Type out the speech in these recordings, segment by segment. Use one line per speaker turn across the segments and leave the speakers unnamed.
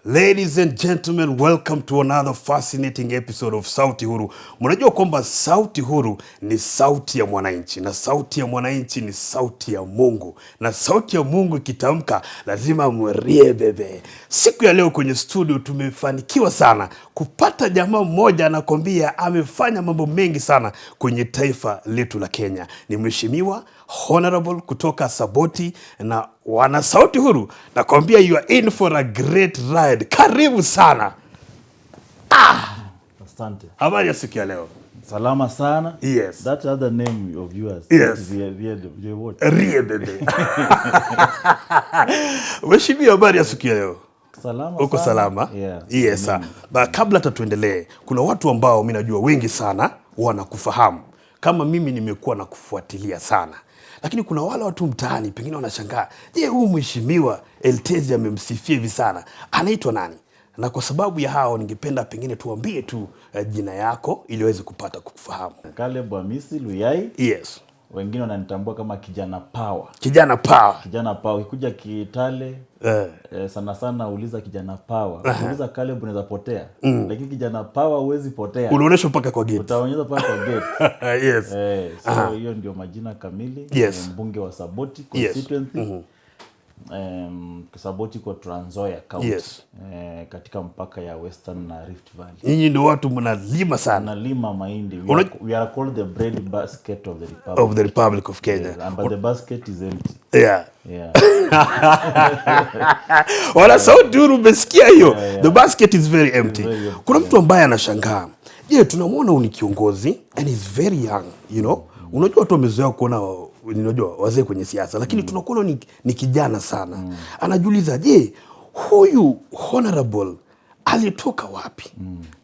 Ladies and gentlemen, welcome to another fascinating episode of Sauti Huru. Mnajua kwamba Sauti Huru ni sauti ya mwananchi, na sauti ya mwananchi ni sauti ya Mungu, na sauti ya Mungu ikitamka lazima mrie bebe. Siku ya leo kwenye studio tumefanikiwa sana kupata jamaa mmoja anakwambia amefanya mambo mengi sana kwenye taifa letu la Kenya. Ni mheshimiwa honorable kutoka Saboti na wana Sauti Huru. Nakwambia you are in for a great ride. Karibu sana.
Asante.
Habari ya siku ya leo?
Salama sana.
Yes.
That other name of yours.
Yes. Riebebe. Mheshimiwa, habari ya siku ya leo?
Salama.
Uko salama?
Yeah.
Yes. Kabla tuendelee, kuna watu ambao mimi najua wengi sana wanakufahamu. Kama mimi nimekuwa na kufuatilia sana. Lakini kuna wale watu mtaani pengine wanashangaa, je, huyu mheshimiwa Eltezi amemsifia hivi sana, anaitwa nani? Na kwa sababu ya hao ningependa pengine tuambie tu jina yako ili waweze kupata kukufahamu.
Amisi luhyia.
Yes.
Wengine wananitambua kama kijana power.
Kijana power.
Kijana power. Ukikuja Kitale sana sana uliza kijana power. Uliza Caleb unaweza potea. Lakini kijana power huwezi potea.
Unaonyesha mpaka kwa gate.
Utaonyesha mpaka kwa gate.
Yes.
So hiyo ndio majina kamili.
Yes.
Mbunge wa Saboti constituency.
Yes.
Saboti kwa Trans Nzoia County.
Yes.
Katika mpaka ya Western na Rift Valley.
Nyinyi ndio watu mnalima sana.
Mnalima mahindi. We are called the bread basket of the Republic.
Of the Republic of Kenya.
Yes, but the basket is empty.
Yeah.
Yeah.
Wala Sauti Huru umesikia hiyo? The basket is very empty. Kuna mtu ambaye anashangaa. Je, tunamwona ni kiongozi and he's very young, you know? Unajua watu wamezoea kuona unajua wazee kwenye siasa, lakini tunakuona ni kijana sana. Anajiuliza, je, huyu honorable alitoka wapi?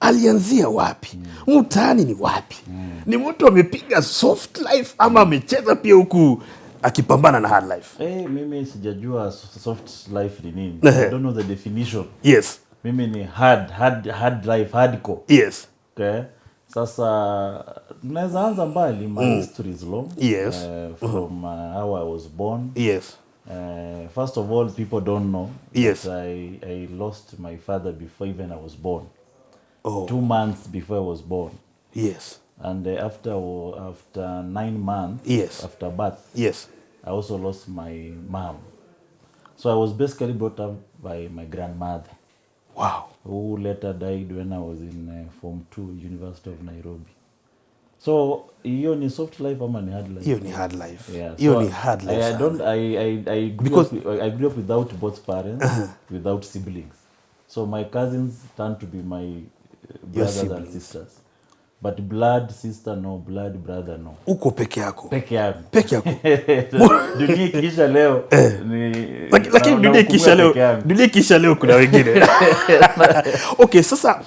Alianzia wapi? Mtaani ni wapi? Ni mtu amepiga soft life ama amecheza pia huku akipambana na hard life?
Mimi sijajua soft life ni nini. I don't know the definition.
Yes.
Mimi ni hard life, hardcore.
Yes.
Okay. Sasa tunaweza anza mbali. My history is long.
Yes.
From how I was born.
Yes.
First of all, people don't know
yes.
that I lost my father before even I was born. 2 months before I was born.
Yes.
And after 9 months,
yes.
after birth,
yes.
I also lost my mom. So I was basically brought up by my grandmother.
Wow.
Who later died when I was in Form 2, University of Nairobi. So, hiyo ni soft life ama ni hard life?
Hiyo ni hard life.
Yeah.
Hiyo ni hard life.
I grew up without both parents, without siblings. So my cousins turned to be my brothers and sisters. But blood sister no, blood brother no.
Uko peke yako.
Peke yangu.
Peke yako.
Dunia kisha leo
lakini dunia kisha leo kuna wengine. Okay, sasa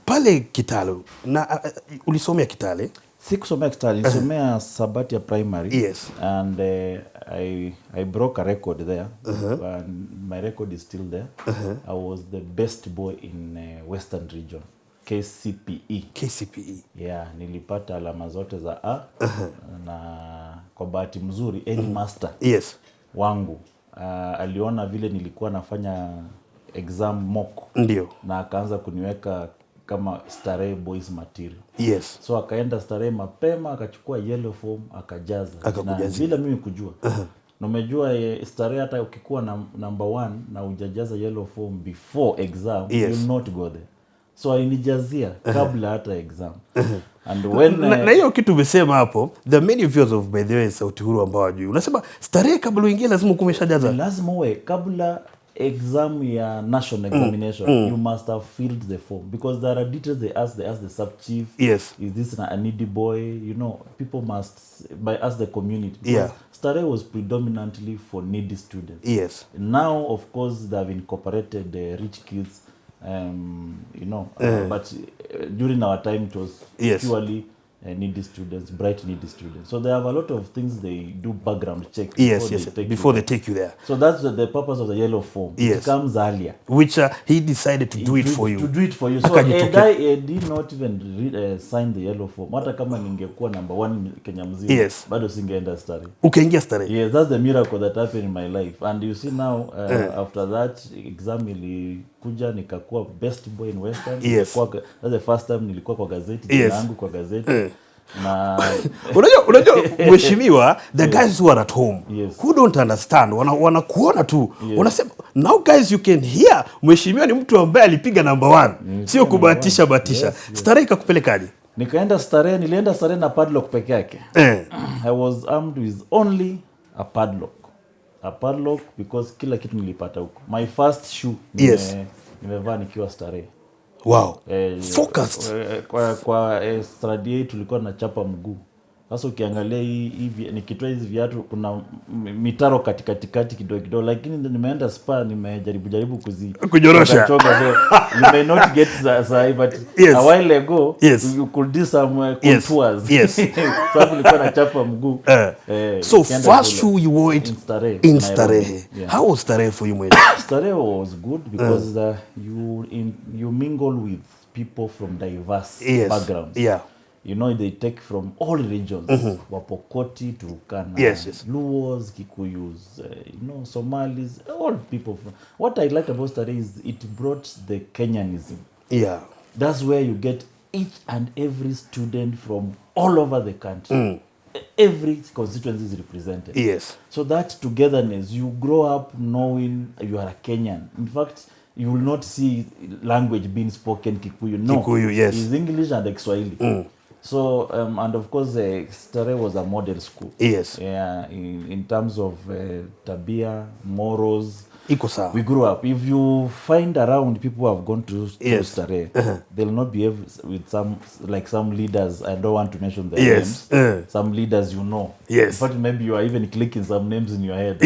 pale Kitale na ulisomea Kitale?
Sikusomea Kitale, nilisomea Sabati ya primary.
Yes.
And I broke a record there. And my record is still there. I was the best boy in Western region. KCPE. Yeah, nilipata alama zote za A. Na kwa bahati mzuri master
yes.
wangu aliona vile nilikuwa nafanya exam mock.
Ndio.
Na akaanza kuniweka kama Starehe boys material.
Yes.
So akaenda Starehe mapema, akachukua yellow form, akajaza.
Akakujazia.
Bila mimi kujua. Na umejua Starehe hata ukikuwa number 1 na hujajeza yellow form before exam,
yes.
you will not go there. So alinijazia kabla hata exam. And when
na hiyo kitu umesema hapo, the many viewers of by the way Sauti Huru ambao wajui. Unasema Starehe kabla uingie lazima kumeshajaza.
Lazima uwe kabla exam ya national examination, you must have filled the form because there are details they ask the sub chief.
Yes.
Is this a needy boy? You know, people must ask the community.
Yeah.
Starehe was predominantly for needy students.
Yes.
Now, of course, they have incorporated the rich kids. You know, but during our time it was purely needy students, bright needy students. So they have a lot of things they do background check
before they take you there.
So that's the purpose of the yellow form.
Yes.
It comes earlier.
Which he decided to do it for you.
To do it for you. So I did not even sign the yellow form. Hata kama ningekuwa number 1 Kenya mzima,
yes.
bado singeenda Starehe.
Ukaingia Starehe.
Yes, that's the miracle that happened in my life. And you see now, after that exam nilikuja nikakuwa best boy in Western.
Yes.
That's the first time nilikuwa kwa gazeti, jina langu kwa gazeti. Na
unajua mheshimiwa, the guys who are at home, who don't understand, wanakuona tu, wanasema now guys you can hear mheshimiwa ni mtu ambaye alipiga number 1, sio kubahatisha batisha. Starehe ikakupelekaje?
Nilienda starehe na padlock peke yake. I was armed with only a padlock because kila kitu nilipata huko. My first shoe nimevaa nikiwa starehe.
Wow. Focused.
Kwa strategy tulikuwa na chapa mguu. Sasa ukiangalia hivi nikitoa hizi viatu kuna mitaro katikati kidogo, lakini nimeenda spa nimejaribu
kunyorosha.
So you may not get the but a while ago you could do some contours. So tulikuwa na chapa mguu.
So first shoe you wore it in Starehe. How was Starehe for you, mate?
Starehe was good because you mingle with people from diverse backgrounds. You know, they take from all regions, Wapokoti, Turkana, Luos, Kikuyus, Somalis, all people. What I liked about Starehe is it brought the Kenyanism. That's where you get each and every student from all over the country. Every constituency is represented. So that togetherness, you grow up knowing you are a Kenyan. In fact, you will not see language being spoken Kikuyu. No,
Kikuyu,
it's English and Kiswahili. So, and of course, Starehe was a model school. In terms of tabia, morals. We grew up. If you find around people who have gone to Starehe, they'll not be able, with some leaders, I don't want to mention their names, some leaders In fact, maybe you are even clicking some names in your head.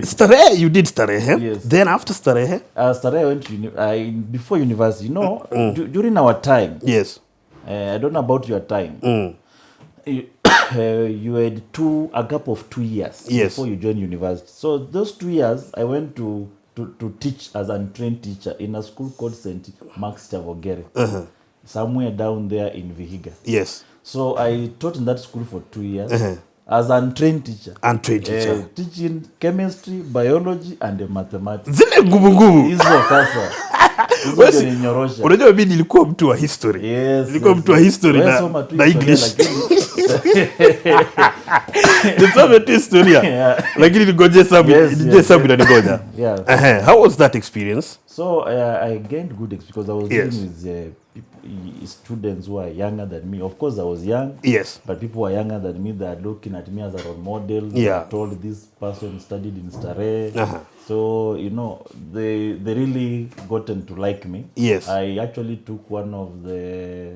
Starehe, you did Starehe. Then after Starehe?
Starehe went to before university. During our time, I don't know about your time, you had a gap of 2 years before you joined university. So those 2 years, I went to teach as a trained teacher in a school called St. Max Chavogere, somewhere down there in Vihiga. So I taught in that school for 2 years as an untrained teacher. Teaching chemistry, biology, and mathematics.
Zile nguvu.
Hizo sasa.
Unajua mimi nilikuwa mtu wa history. Nilikuwa mtu wa history na English. Nisome tu historia. Lakini nigoje sabu na nigoja. How was that experience?
So I gained good experience because I was dealing with students who are younger than me. Of course, I was young. But people who are younger than me, they are looking at me as a role model. They are told this person studied in Starehe. So, they really gotten to like me. I actually took one of the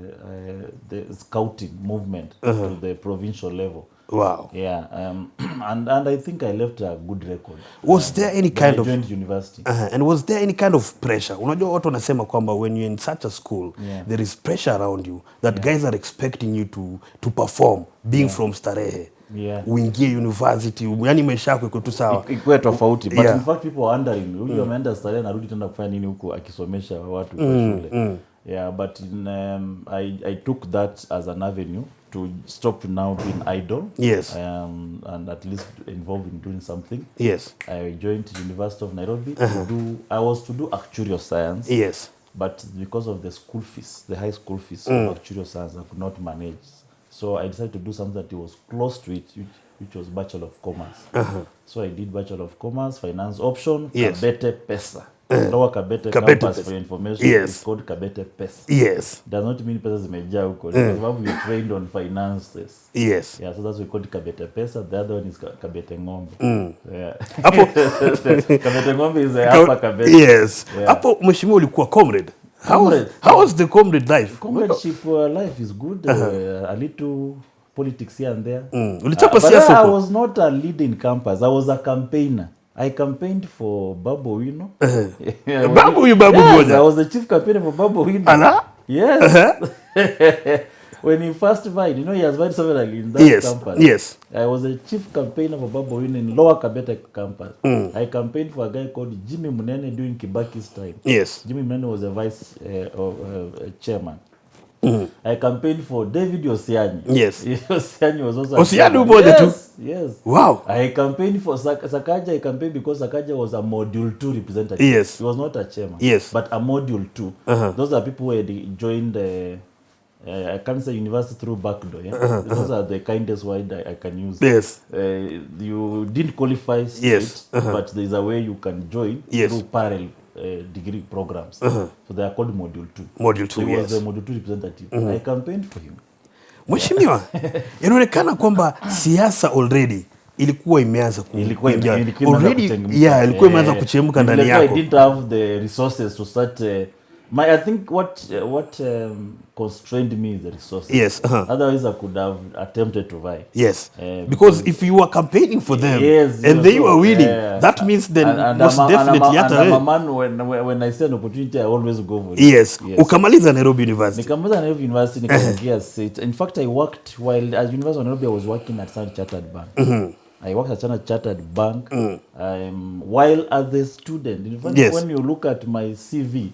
scouting movement to the provincial level.
Wow.
And I think I left a good record.
Was there any kind of
university?
And was there any kind of pressure? Unajua watu wanasema kwamba when you're in such a school, there is pressure around you that guys are expecting you to perform being from Starehe. Uingie university, yani maisha yako iko tu sawa.
Iko tofauti. But in fact people are wondering, huyu ameenda Starehe narudi tena kufanya nini huko akisomesha watu kwa shule. But I took that as an avenue to stop now being idle. And at least involved in doing something. I joined the University of Nairobi I was to do actuarial science. But because of the school fees, the high school fees of actuarial science, I could not manage. So I decided to do something that was close to it, which was Bachelor of Commerce. So I did Bachelor of Commerce, Finance Option, Kabete Pesa. Lower Kabete campus for information is called Kabete Pesa. Does not mean pesa zimejaa huko. Because we trained on finances. So that's we called Kabete Pesa. The other one is Kabete Ng'ombe. Kabete Ng'ombe is hapa Kabete.
Hapo mheshimiwa ulikuwa comrade. How was the comrade life?
Comradeship life is good. A little politics here and there.
But
I was not a lead in campus. I was a campaigner. I campaigned for Babu Wino.
Babu Moja.
I was the chief campaigner for Babu Wino.
Ala?
When he first vied, he has vied severally in that campus. I was the chief campaigner for Babu Wino in Lower Kabete campus. I campaigned for a guy called Jimmy Munene during Kibaki's time. Jimmy Munene was a vice chairman. I campaigned for David Osiani.
Yes.
Osiani was also
Osiani umoja tu.
Yes.
Wow.
I campaigned for Sakaja. I campaigned because Sakaja was a module 2 representative.
Yes.
He was not a chairman.
Yes.
But a module 2. Those are people who had joined I can't say university through backdoor. Yeah? Those are the kindest word I can use.
Yes.
You didn't qualify straight,
yes.
but there's a way you can join through parallel degree programs. So they are called module 2.
Module 2,
so he was the module 2 representative. I campaigned for him.
Mheshimiwa, inaonekana kwamba siasa already ilikuwa imeanza kuingia. Already, yeah, ilikuwa imeanza kuchemka ndani yako.
I didn't have the resources to start I think what constrained me is the resources.
Yes.
Otherwise, I could have attempted to vie.
Yes. Because if you were campaigning for them and they were winning, that means then most definitely
I'm a man when I see an opportunity, I always go for it.
Yes. Ukamaliza Nairobi University.
Nikamaliza Nairobi University, nikaingia seat. In fact, I worked while at University of Nairobi. I was working at Standard Chartered Bank. I worked at Standard Chartered Bank while as a student. In fact, when you look at my CV.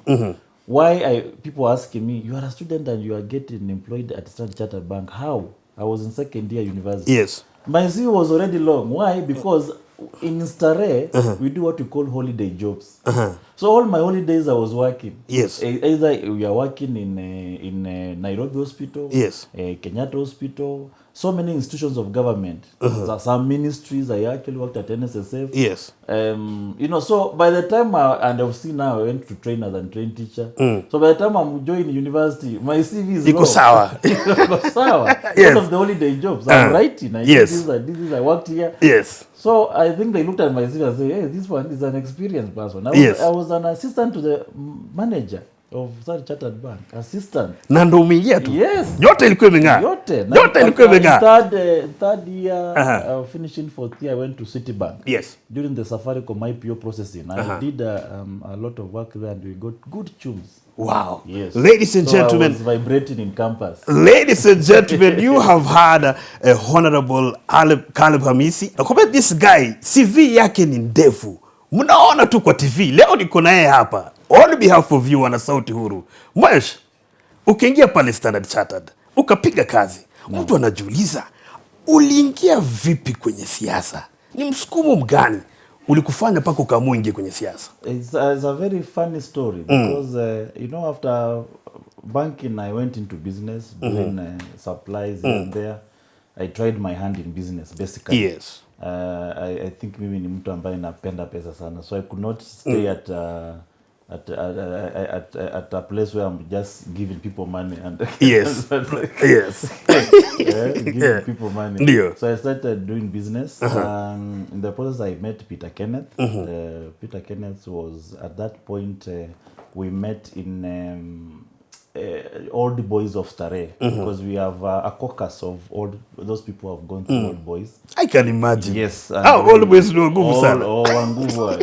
People asking me, you are a student and you are getting employed at Standard Chartered Bank. How? I was in second year university.
Yes.
My CV was already long. Why? Because in Stare, we do what we call holiday jobs. So all my holidays I was working.
Yes.
Either we are working in Nairobi Hospital, Kenyatta Hospital, so many institutions of government. Some ministries, I actually worked at NSSF.
Yes.
So by the time I've seen now, I went to train as a trained teacher. So by the time I'm joining university, my CV is
Iko sawa.
Iko sawa.
Yes.
Because of the holiday jobs. I'm writing. I worked here.
Yes.
So I think they looked at my CV and said, hey, this one is an experienced person. I was an assistant to the manager of Standard Chartered Bank. Assistant.
Na ndo umeingia tu.
Yes.
Yote ilikuwa imeng'aa.
Yote
ilikuwa imeng'aa.
Third year, finishing fourth year, I went to Citibank.
Yes.
During the Safaricom IPO processing. I did a lot of work there and we got good tunes.
Wow.
Yes.
Ladies and gentlemen.
I was vibrating in campus.
Ladies and gentlemen, you have had a Honorable Caleb Amisi. Nakwambia this guy, CV yake ni ndefu. Mnaona tu kwa TV. Leo niko naye hapa. On behalf of you wana Sauti Huru. Mwesh, ukiingia pale Standard Chartered, ukapiga kazi. Mtu anajiuliza, uliingia vipi kwenye siasa? Ni msukumo mgani ulikufanya paka ukaamua ingie kwenye siasa?
It's a very funny story because after banking I went into business doing supplies and there. I tried my hand in business basically.
Yes.
I think mimi ni mtu ambaye napenda pesa sana, so I could not stay at a place where I'm just giving people money and
yes.
giving people money.
Ndio.
So I started doing business. In the process I met Peter Kenneth. Peter Kenneth was at that point we met in Old Boys of Tawe because we have a caucus of all those people who have gone through Old Boys.
I can imagine.
Yes.
Old Boys ni nguvu sana.
Nguvu.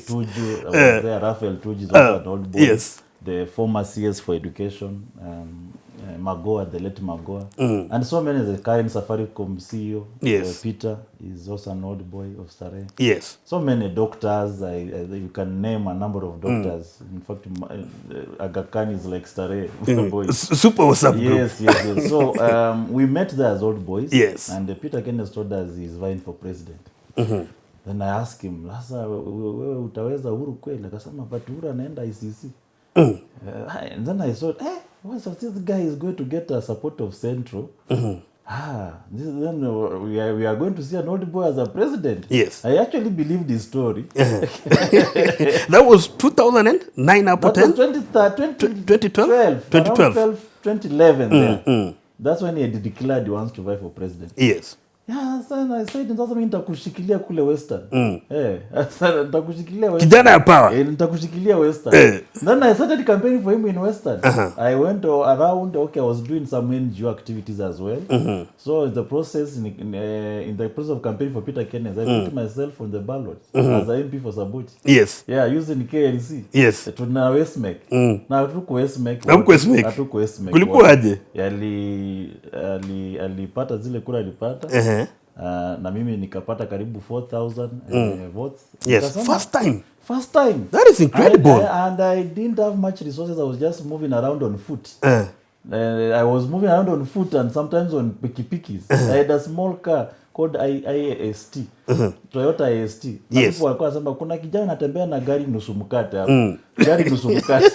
Tuju, there Raphael Tuju is also an Old Boy.
Yes.
The former CS for education, Magoa, the late Magoa, and so many. The current Safaricom CEO,
yes.
Peter, is also an Old Boy of Stare.
Yes.
So many doctors. You can name a number of doctors. In fact, Aga Khan is like Stare boys.
Super WhatsApp group.
Yes. So we met there as Old Boys.
Yes.
And Peter Kenneth told us he's vying for president. Then I asked him, Lasa, wewe utaweza Uhuru kweli? Akasema, but Uhuru anaenda ICC. And then I thought, this guy is going to get a support of Central. Then we are going to see an Old Boy as a president.
Yes.
I actually believed his story.
That was 2009 up to 10? 2012?
2011 there. That's when he had declared he wants to vie for president.
Yes.
Yeah, sana I said sasa mimi nitakushikilia kule Western. Sasa nitakushikilia Western.
Kijana ya power.
Nitakushikilia Western. Then I started campaigning for him in Western. I went around, I was doing some NGO activities as well. So in the process of campaigning for Peter Kenneth, I put myself on the ballot as an MP for Saboti.
Yes.
Yeah, using KLC.
Yes.
Tuna Westmek. Na hatuko Westmek. Hatuko Westmek.
Kulikuwa aje?
Alipata zile kura alipata. Na mimi nikapata karibu 4,000 votes.
Yes, first time.
That
is incredible.
And I didn't have much resources. I was just moving around on foot. I was moving around on foot and sometimes on pikipikis. I had a small car called IAST. Toyota IAST. Na
Yes.
people walikuwa wanasema kuna kijana anatembea na gari nusu mkate hapo. Gari nusu mkate.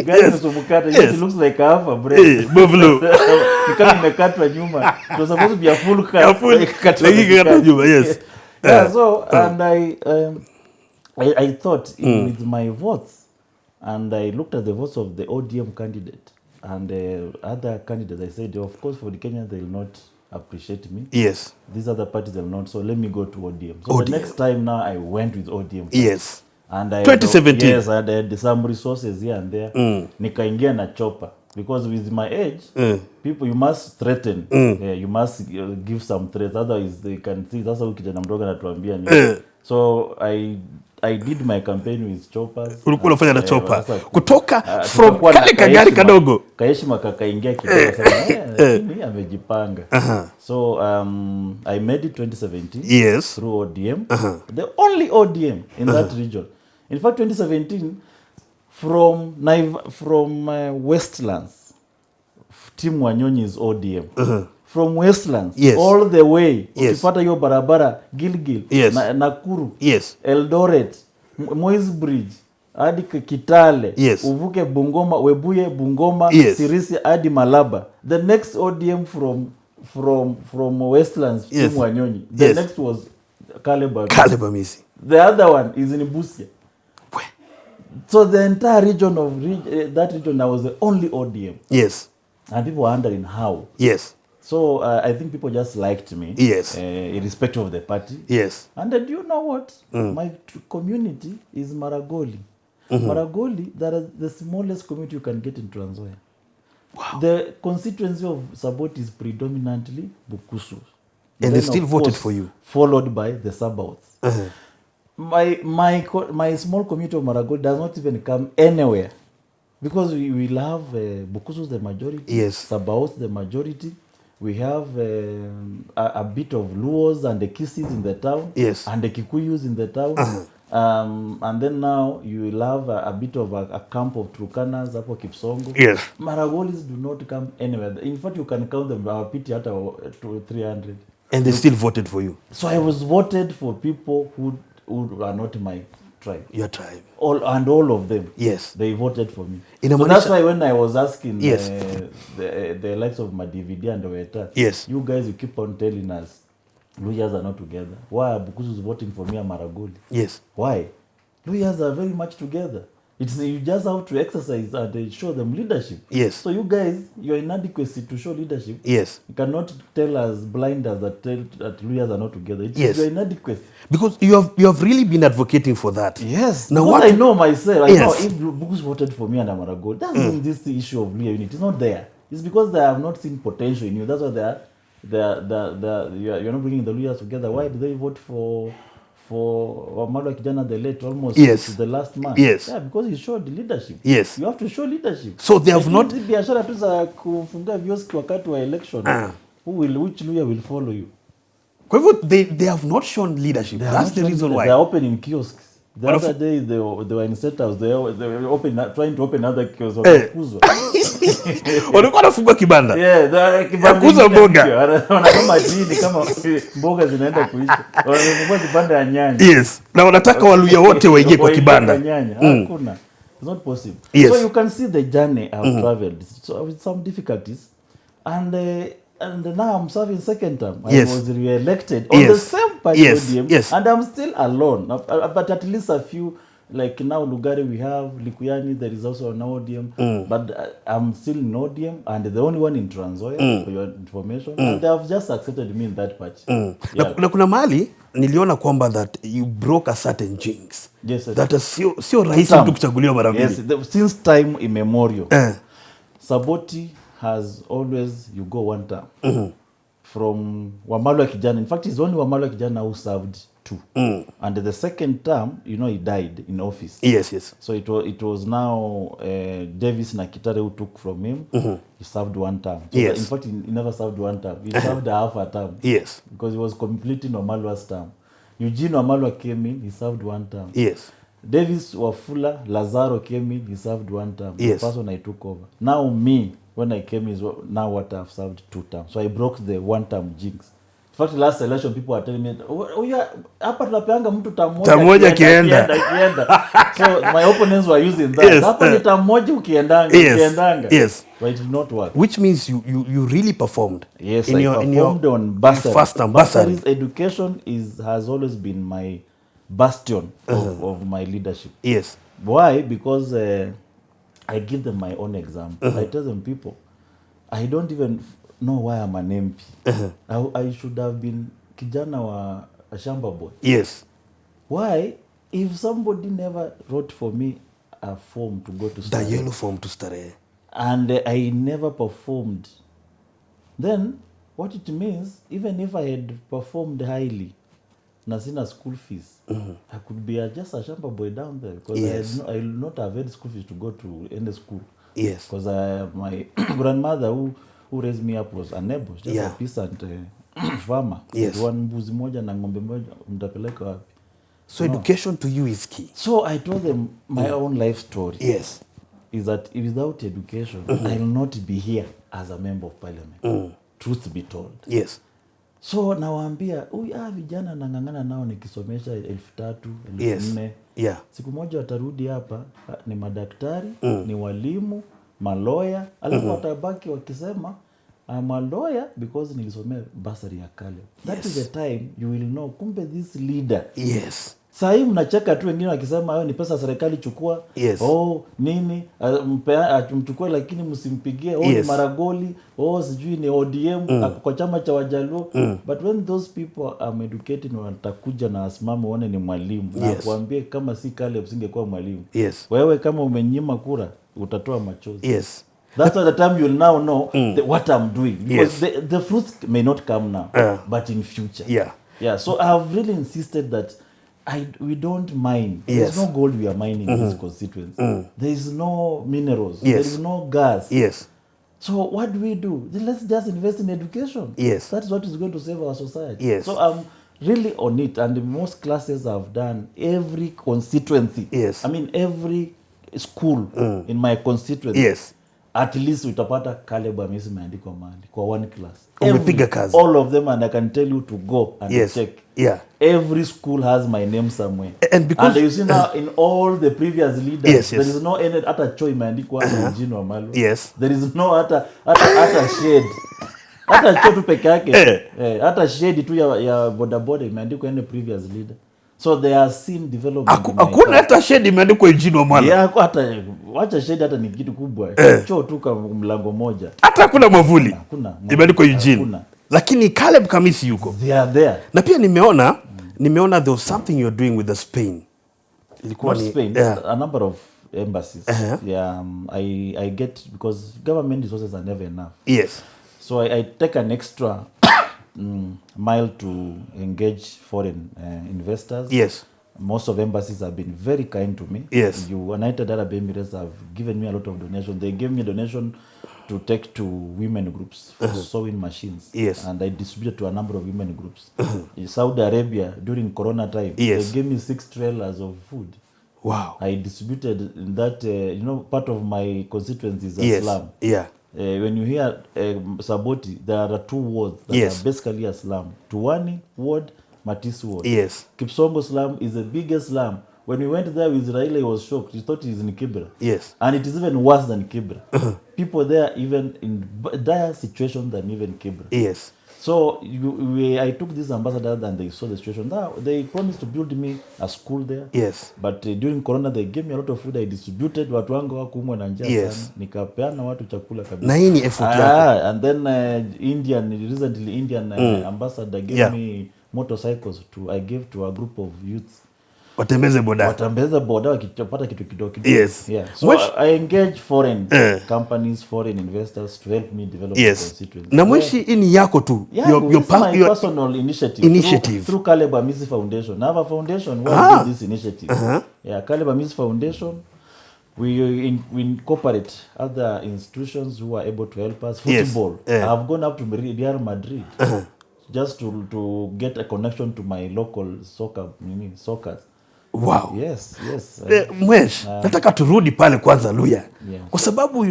Gari nusu mkate. Yes. It looks like half a bread.
Buffalo.
Kama imekatwa nyuma. It was supposed to be a full car.
A full ikakatwa nyuma, yes.
Yeah, so and I thought with my votes, and I looked at the votes of the ODM candidate and other candidates. I said, of course, for the Kenyans, they will not appreciate me.
Yes.
These other parties will not. So let me go to ODM. So
ODM.
the next time now, I went with ODM.
Yes.
And I
2017.
Yes, I had some resources here and there. Nikaingia na chopper. Because with my age, people, you must threaten. You must give some threats. Otherwise, they can see. That's how kijana mdogo anatuambia ni. So I did my campaign with choppers.
Ulikuwa unafanya na chopper. Kutoka from kale kagari kadogo.
Kaheshima kakaingia kidogo sana. Mimi amejipanga. So I made it 2017.
Yes.
Through ODM. The only ODM in that region. In fact, 2017, from Westlands, Team Wanyonyi is ODM. From Westlands,
yes,
all the way,
yes,
ukipata hiyo barabara, Gilgil,
yes,
Nakuru,
yes,
Eldoret, Moi's Bridge, hadi Kitale,
yes,
uvuke Bungoma, Webuye, Bungoma,
yes,
Sirisi, hadi Malaba. The next ODM from Westlands,
yes,
Team Wanyonyi, the
yes,
next was Caleb
Amisi.
The other one is in Busia. So the entire region of that region, I was the only ODM.
Yes.
And people were wondering how.
Yes. So
I think people just liked me.
Yes.
Irrespective of the party.
Yes.
And do you know what? My community is Maragoli. Maragoli, that is the smallest community you can get in Trans Nzoia. Wow. The constituency of Sabot is predominantly Bukusu.
And they still voted for you.
Followed by the Sabaots. My small community of Maragoli does not even come anywhere. Because we will have Bukusus the majority,
yes,
Sabaots the majority. We have a bit of Luos and the Kisis in the town,
yes,
and the Kikuyus in the town. And then now you will have a bit of a camp of Turkanas, Apo Kipsongo.
Yes.
Maragolis do not come anywhere. In fact, you can count them, our pity at 300.
And they still voted for you.
So I was voted for people who are not my tribe.
Your tribe.
All of them.
Yes.
They voted for me.
So
that's why when I was asking
yes,
the likes of Mudavadi and Weta,
yes,
you guys, you keep on telling us, Luyas are not together. Why are Bukusus voting for me and Maragoli?
Yes.
Why? Luyas are very much together. You just have to exercise and show them leadership.
Yes.
So you guys, your inadequacy to show leadership.
Yes.
You cannot tell us blinders that Luyas are not together. It's
yes,
your inadequacy.
Because you have really been advocating for that.
Yes.
Now
what I know myself, I know
yes,
if Bukus voted for me and Amaragol, that means this issue of Luhya unity. It's not there. It's because they have not seen potential in you. That's why you're not bringing the Luhyas together. Why did they vote for Wamalwa Kijana the late almost
yes,
to the last man?
Yes.
Yeah, because he showed leadership.
Yes.
You have to show leadership.
So they have not
biashara tu za kufunga vioski wakati wa election. Which Luhya will follow you?
They have not shown leadership. That's the reason why.
They're opening kiosks. The other day they were in State House. They were trying to open other kiosks.
Walikuwa wanafungua kibanda.
Yeah, kibanda.
Kuuza mboga.
Wanasema chini kama mboga zinaenda kuisha. Wanafungua kibanda ya nyanya.
Yes. Na wanataka Waluhya wote waingie kwa kibanda.
Hakuna. It's not possible.
Yes.
So you can see the journey I've traveled. So with some difficulties. And now I'm serving second term.
Yes.
I was re-elected on
yes,
the same party ODM,
yes,
and I'm still alone. But at least a few, like now Lugari we have, Likuyani, there is also an ODM. But I'm still in ODM, and the only one in Trans Nzoia, for your information. And they have just accepted me in that party.
Yeah. Na kuna mahali niliona kwamba that you broke a certain jinx.
Yes,
that sio rahisi mtu kuchaguliwa mara mbili.
Yes, since time immemorial. Saboti has always, you go one term. From Wamalwa Kijana. In fact, it's only Wamalwa Kijana who served 2. And the second term, he died in office.
Yes, yes.
So it was now Davis Nakitare who took from him. He served 1 term. So
yes.
In fact, he never served 1 term. He served half a term.
Yes.
Because he was completing Wamalwa's term. Eugene Wamalwa came in, he served 1 term.
Yes.
Davis Wafula, Lazaro came in, he served 1 term.
Yes.
The person I took over. Now me, when I came is now what I've served 2 terms. So I broke the 1 term jinx. In fact, last election people are telling me, hapa tunapeanga mtu term moja kienda. So my opponents were using that. Hapa ni term moja ukiendanga.
Yes.
But it did not work.
Which means you really performed.
Yes, I performed on bursary.
First term bursary.
Education has always been my bastion of my leadership.
Yes.
Why? Because I give them my own example. I tell them, people, I don't even know why I'm an MP. I should have been kijana wa a shamba boy.
Yes.
Why? If somebody never wrote for me a form to go to Starehe,
the yellow form to Starehe,
and I never performed, then what it means, even if I had performed highly, na sina school fees, I could be just a shamba boy down there, because I will not have had school fees to go to any school.
Yes.
Because my grandmother who raised me up was a neighbor, just a peasant farmer.
Yes.
One mbuzi moja na ng'ombe moja, mtapeleka wapi?
So education to you is key.
So I told them my own life story.
Yes.
Is that without education, I will not be here as a member of parliament. Truth be told.
Yes.
So nawaambia, vijana nang'ang'ana nao nikisomesha 3,000, 4,000.
Yeah.
Siku moja watarudi hapa ni madaktari, ni walimu, maloya, alafu watabaki wakisema I'm a lawyer because nilisomea bursary ya Caleb. That is the time you will know, kumbe this leader.
Yes.
Sahii mnacheka tu wengine wakisema hayo ni pesa serikali chukua.
Yes.
Nini mchukue lakini msimpigie.
Yes.
Ni Maragoli, sijui ni ODM kwa chama cha Wajaluo. But when those people are educated, watakuja na asimame waone ni mwalimu. Na kuambie kama si Caleb singekuwa mwalimu.
Yes.
Wewe kama umenyima kura utatoa machozi.
Yes.
That's the time you'll now know what I'm doing. Because the fruits may not come now, but in future. Yeah. So I've really insisted that we don't mine. There's no gold we are mining in this constituency. There is no minerals. There is no gas.
Yes.
So what do? Then let's just invest in education.
Yes.
That's what is going to save our society.
Yes.
So I'm really on it. And most classes I've done, every constituency.
Yes.
I mean, every school in my constituency.
Yes.
At least utapata Caleb Amisi imeandikwa mahali kwa 1 class.
Umepiga kazi.
All of them, and I can tell you to go and check.
Yeah.
Every school has my name somewhere.
And
you see now in all the previous leaders, there is no any hata choo imeandikwa Eugene Wamalwa.
Yes.
There is no hata shade. Hata choo tu peke yake. Hata shade tu ya bodaboda imeandikwa any previous leader. So they are seen development.
Hakuna hata shade imeandikwa Eugene Wamalwa.
Yeah, hata wacha shade hata ni kitu kubwa. Choo tu kwa mlango moja.
Hata hakuna mwavuli. Imeandikwa Eugene. Lakini Caleb Kamisi yuko.
They are there.
Na pia nimeona there was something you're doing with the Spain.
Ilikuwa ni Spain, a number of embassies. Yeah, I get, because government resources are never enough.
Yes.
So I take an extra mile to engage foreign investors.
Yes.
Most of embassies have been very kind to me.
Yes.
United Arab Emirates have given me a lot of donations. They gave me a donation to take to women groups for sewing machines.
Yes.
And I distributed to a number of women groups. In Saudi Arabia, during Corona time, they gave me 6 trailers of food.
Wow.
I distributed in that, part of my constituency is a slum.
Yeah.
When you hear Saboti, there are 2 wards that are basically a slum. Tuwani ward, Matisi ward.
Yes.
Kipsongo slum is the biggest slum. When we went there with Raila, he was shocked. He thought he's in Kibra.
Yes.
And it is even worse than Kibra. People there even in dire situation than even Kibra.
Yes.
So I took this ambassador and they saw the situation. Now they promised to build me a school there.
Yes.
But during Corona they gave me a lot of food. I distributed. Watu wangu hawakuumwa na njaa sana. Nikapeana watu chakula kabisa.
Na hii ni effort yako.
And then Indian ambassador gave me motorcycles I gave to a group of youths.
Watembeze boda
wakipata kitu kidogo.
Yes.
Yeah. So I engage foreign companies, foreign investors to help me develop the constituency.
Na mwishi ini yako tu.
Your personal initiative. Through Caleb Amisi Foundation. I have a foundation where we do this initiative. Yeah, Caleb Amisi Foundation. We incorporate other institutions who are able to help us. Football. I have gone up to Real Madrid just to get a connection to my local soccer.
Wow.
Yes.
Mwesh, nataka turudi pale kwanza Luhya.
Yeah.
Kwa sababu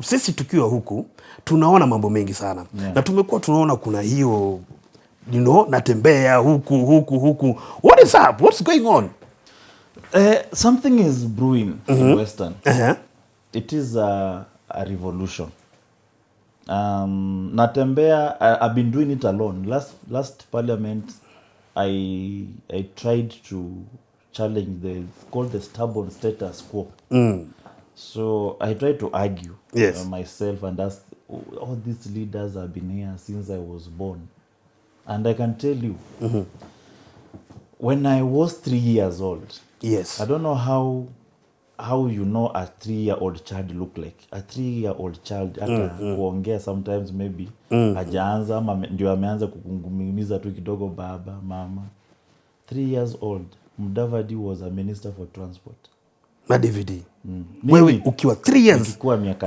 sisi tukiwa huku tunaona mambo mengi sana.
Yeah.
Na tumekuwa tunaona kuna hiyo natembea huku. What is up? What's going on?
Something is brewing in Western. It is a revolution. Natembea, I've been doing it alone. Last parliament, I tried to challenge called the stubborn status quo. So I tried to argue myself and ask, all these leaders have been here since I was born. And I can tell you, when I was 3 years old,
yes,
I don't know how you know a 3-year-old child look like. A 3-year-old child hata kuongea sometimes maybe hajaanza ama ndio ameanza kukungumiza tu kidogo baba mama. 3 years old, Mudavadi was a minister for transport.
Madividi. Wewe ukiwa 3 years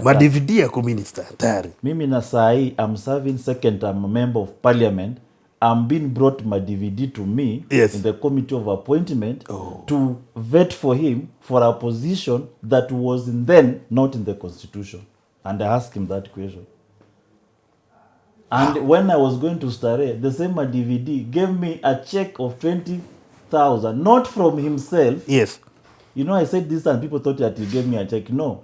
Madividi yako minister tayari.
Mimi na sahi I'm serving second term member of parliament. I'm being brought my DVD to me in the committee of appointment to vet for him for a position that was then not in the constitution. And I asked him that question. And when I was going to Tawe, the same DVD gave me a check of 20,000, not from himself.
Yes.
I said this and people thought that he gave me a check. No.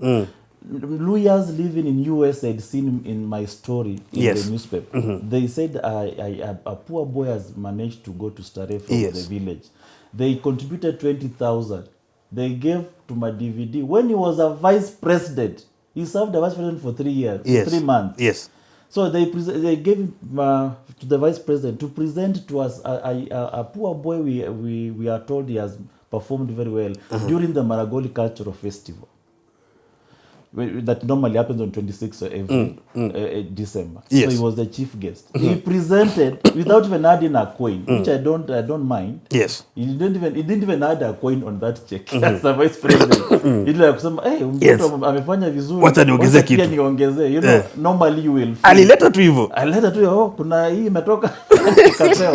Lawyers living in US had seen in my story in the newspaper. They said a poor boy has managed to go to Tawe from the village. They contributed 20,000. They gave to my DVD. When he was a vice president, he served as vice president for 3 years, 3 months.
Yes.
So they gave him to the vice president to present to us a poor boy we are told he has performed very well during the Maragoli Cultural Festival. That normally happens on 26th of every December.
Yes.
So he was the chief guest. He presented without even adding a coin, which I don't mind.
Yes.
He didn't even add a coin on that check as the vice president. Ili kusema, mtoto amefanya vizuri.
Wacha niongezee kitu.
Niongezee. Normally you will.
Alileta tu hivyo.
Kuna hii imetoka ikapewa.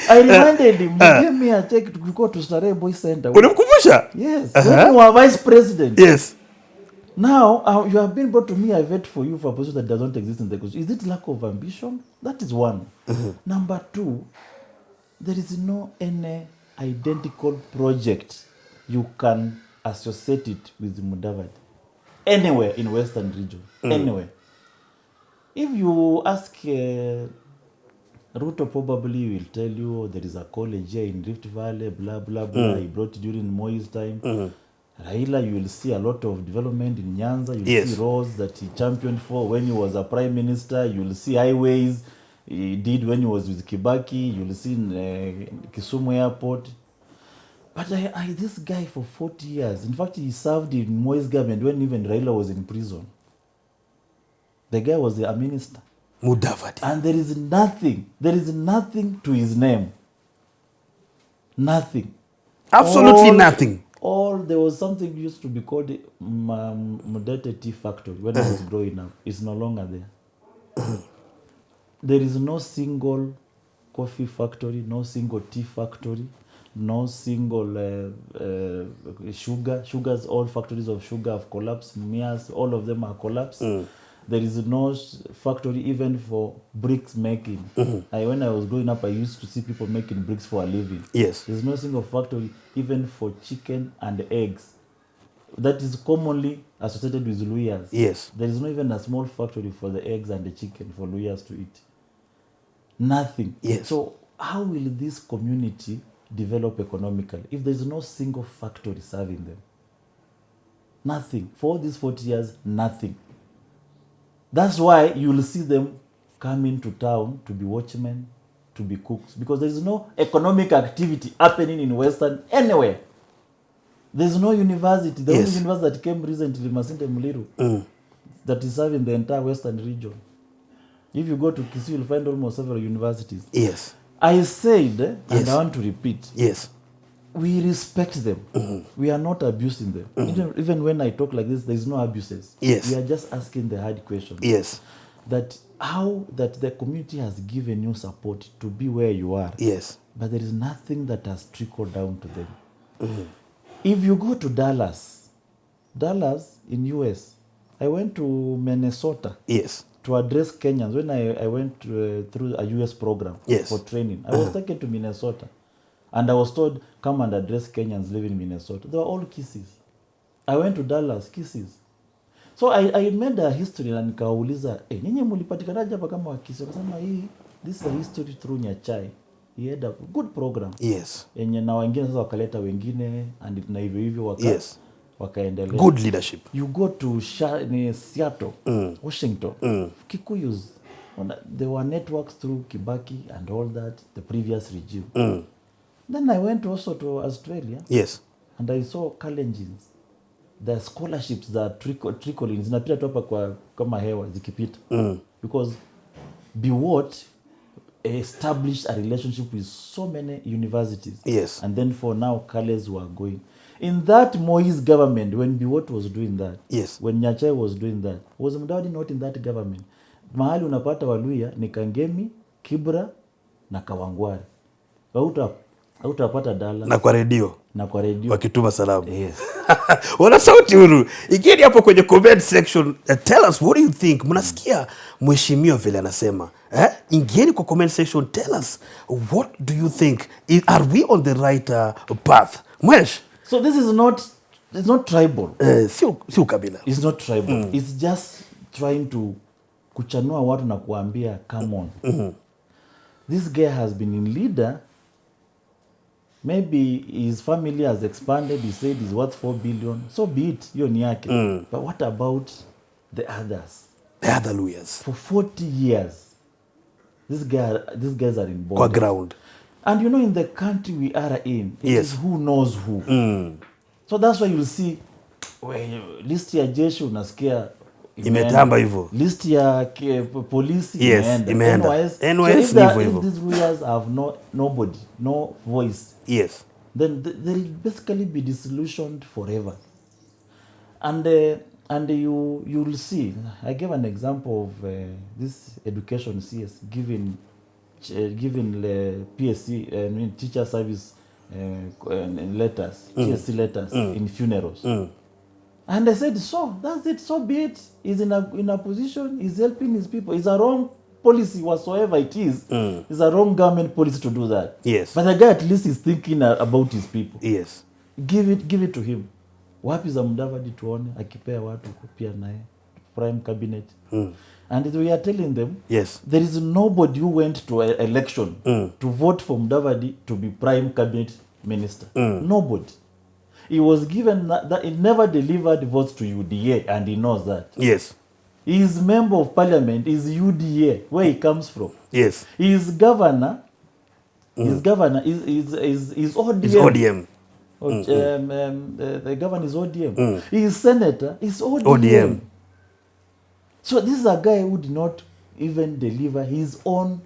I reminded him, you gave me a check to go to Tawe Boys Center.
Unamkumbusha?
Yes. When you were vice president.
Yes.
Now, you have been brought to me, I vet for you for a position that doesn't exist in the constitution. Is it lack of ambition? That is one. Number two, there is no any identical project you can associate it with Mudavadi. Anywhere in Western region. Anywhere. If you ask Ruto, probably will tell you there is a college here in Rift Valley, blah, blah, blah. He brought it during Moi's time. Raila, you will see a lot of development in Nyanza. You will see roads that he championed for when he was a prime minister. You will see highways he did when he was with Kibaki. You will see Kisumu Airport. But this guy for 40 years, in fact, he served in Moi's government when even Raila was in prison. The guy was a minister.
Mudavadi.
And there is nothing to his name. Nothing.
Absolutely nothing.
There was something used to be called the Mudete Tea Factory when I was growing up. It's no longer there. There is no single coffee factory, no single tea factory, no single sugar. All factories of sugar have collapsed. Mias, all of them are collapsed. There is no factory even for bricks making. When I was growing up, I used to see people making bricks for a living.
Yes.
There is no single factory even for chicken and eggs. That is commonly associated with luyas.
Yes.
There is not even a small factory for the eggs and the chicken for luyas to eat. Nothing.
Yes.
So how will this community develop economically if there is no single factory serving them? Nothing. For all these 40 years, nothing. That's why you will see them coming to town to be watchmen, to be cooks, because there is no economic activity happening in Western anywhere. There is no university. The only university that came recently, Masinde Muliru, that is serving the entire Western region. If you go to Kisii, you'll find almost several universities.
Yes.
I said, and I want to repeat,
yes,
we respect them. We are not abusing them. Even when I talk like this, there is no abuses.
Yes.
We are just asking the hard questions.
Yes.
That how that the community has given you support to be where you are.
Yes.
But there is nothing that has trickled down to them. If you go to Dallas in US, I went to Minnesota.
Yes.
To address Kenyans when I went through a US program for training. I was taken to Minnesota, and I was told, come and address Kenyans living in Minnesota. They were all kisses. I went to Dallas, kisses. So I made a history na nikauliza, nyinyi mlipatikanaje hapa kama wakisi? Wakasema this is a history through Nyachai. He had a good program.
Yes.
Yenye na wengine sasa wakaleta wengine and na hivyo wakaendelea.
Good leadership.
You go to Seattle, Washington, Kikuyus. There were networks through Kibaki and all that, the previous regime. Then I went also to Australia.
Yes.
And I saw Kalenjins. The scholarships that trickling zinapita tu hapa kwa kama hewa zikipita. Because Biwott established a relationship with so many universities.
Yes.
And then for now, colleges were going. In that Moise government, when Biwott was doing that,
yes.
When Nyachai was doing that, was Mudavadi not in that government? Mahali unapata Waluhya ni Kangemi, Kibra na Kawangware. Hautapata Dala.
Na kwa redio. Wakituma salamu.
Yes.
Wana Sauti Huru. Ikini hapo kwenye comment section, tell us what do you think? Mnasikia mheshimiwa vile anasema. Ingieni kwa comment section, tell us what do you think? Are we on the right path? Mwesh.
So this is it's not tribal.
Sio kabila.
It's not tribal. It's just trying to kuchanua watu na kuambia come on. This guy has been in leader. Maybe his family has expanded. He said he's worth 4 billion. So be it, hiyo ni yake. But what about the others?
The other lawyers.
For 40 years, these guys are in bondage.
Kwa ground.
And you know, in the country we are in, it is who knows who. So that's why you'll see, list ya jeshi unasikia
imetamba hivyo.
List ya polisi
imeenda.
NYS so if these lawyers have nobody, no voice,
yes,
then they'll basically be disillusioned forever. And you'll see, I gave an example of this education CS given the PSC, teacher service letters, TSC letters in funerals. And I said, so that's it, so be it. He's in a position, he's helping his people. It's a wrong policy whatsoever it is. It's a wrong government policy to do that.
Yes.
But the guy at least is thinking about his people.
Yes.
Give it to him. Wapi za Mudavadi tuone akipea watu kupia naye prime cabinet. And we are telling them,
yes,
there is nobody who went to an election to vote for Mudavadi to be prime cabinet minister. Nobody. He was given that he never delivered votes to UDA, and he knows that.
Yes.
His member of parliament is UDA, where he comes from.
Yes.
His governor, is ODM.
It's ODM.
The governor is ODM. His senator is ODM. So this is a guy who did not even deliver his own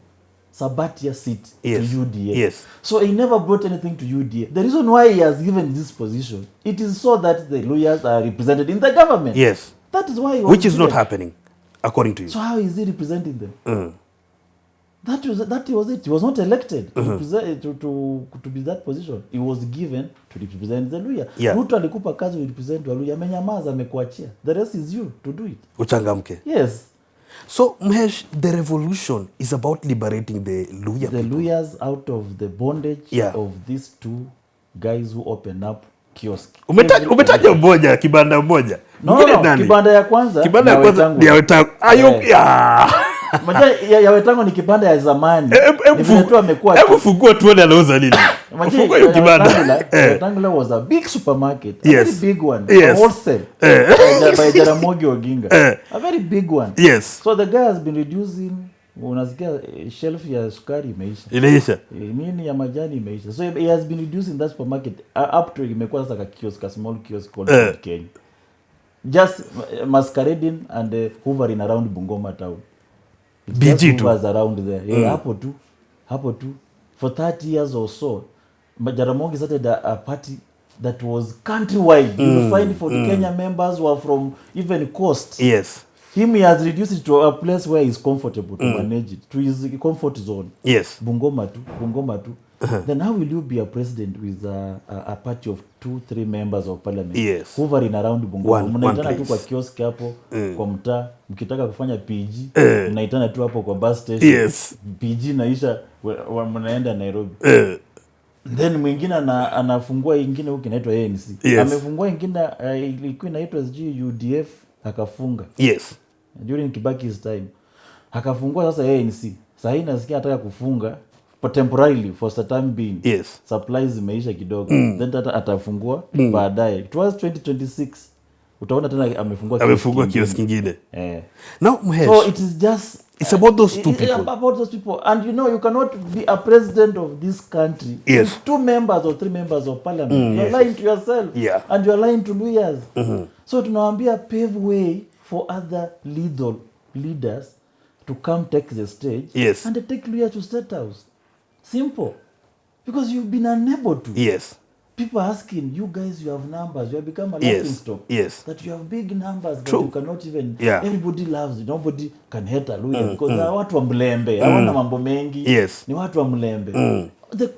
Sabatia seat to UDA.
Yes.
So he never brought anything to UDA. The reason why he has given this position, it is so that the lawyers are represented in the government.
Yes.
That is why he was
which is not happening, according to you.
So how is he representing them? That was it. He was not elected to be that position. He was given to represent the Luhya. Ruto alikupa kazi to represent the Luhya. Amenyamaza, amekuachia. The rest is you to do it.
Uchangamke.
Yes.
So, Mhesh, the revolution is about liberating the Luhya people.
The Luhyas out of the bondage of these two guys who open up kiosk.
Umetaja mmoja, kibanda mmoja.
No, kibanda ya kwanza
ni ya Wetangula.
Ya Wetangula ni kibanda ya zamani.
Hebu fungua tuone anauza nini. Fungua hiyo kibanda.
Wetangula was a big supermarket.
Yes.
A very big one.
Yes.
Wholesale. By Jaramogi Oginga. A very big one.
Yes.
So the guy has been reducing. Unasikia shelf ya sukari imeisha.
Inaisha.
Nini ya majani imeisha. So he has been reducing that supermarket up to imekuwa sasa kiosk, a small kiosk called Kenya. Just masquerading and hovering around Bungoma town.
BG too.
Was around there. Hapo tu. For 30 years or so, Jaramogi started a party that was countrywide. You find for the Kenya members who are from even coast.
Yes.
Him, he has reduced it to a place where he's comfortable to manage it, to his comfort zone.
Yes.
Bungoma tu. then how will you be a president with a party of 2-3 members of parliament hovering around Bungoma? Mnaitana tu kwa kiosk hapo kwa mtaa, mkitaka kufanya PG mnaitana tu hapo kwa bus station. PG naisha mnaenda Nairobi. Then mwingine anafungua ingine huko inaitwa ANC. Amefungua ingine ilikuwa inaitwa UDF akafunga. During Kibaki's time. Akafungua sasa ANC. Sasa hii nasikia anataka kufunga temporarily for some time being. Supplies zimeisha kidogo. Then atafungua baadaye. It was 2026. Utaona tena amefungua
kiosk kingine.
Now so it is just
it's about those two people.
About those people. And you cannot be a president of this country with 2 members or 3 members of parliament. You're lying to yourself. And you're lying to lawyers. So tunawaambia pave way for other leaders to come take the stage and take lawyers to State House. Simple. Because you've been unable to. People asking, you guys, you have numbers. You have become a laughing stock. That you have big numbers, but you cannot even... Everybody loves you. Nobody can hate a lawyer because they are watu wa mlembe. Hawana mambo mengi. Ni watu wa mlembe.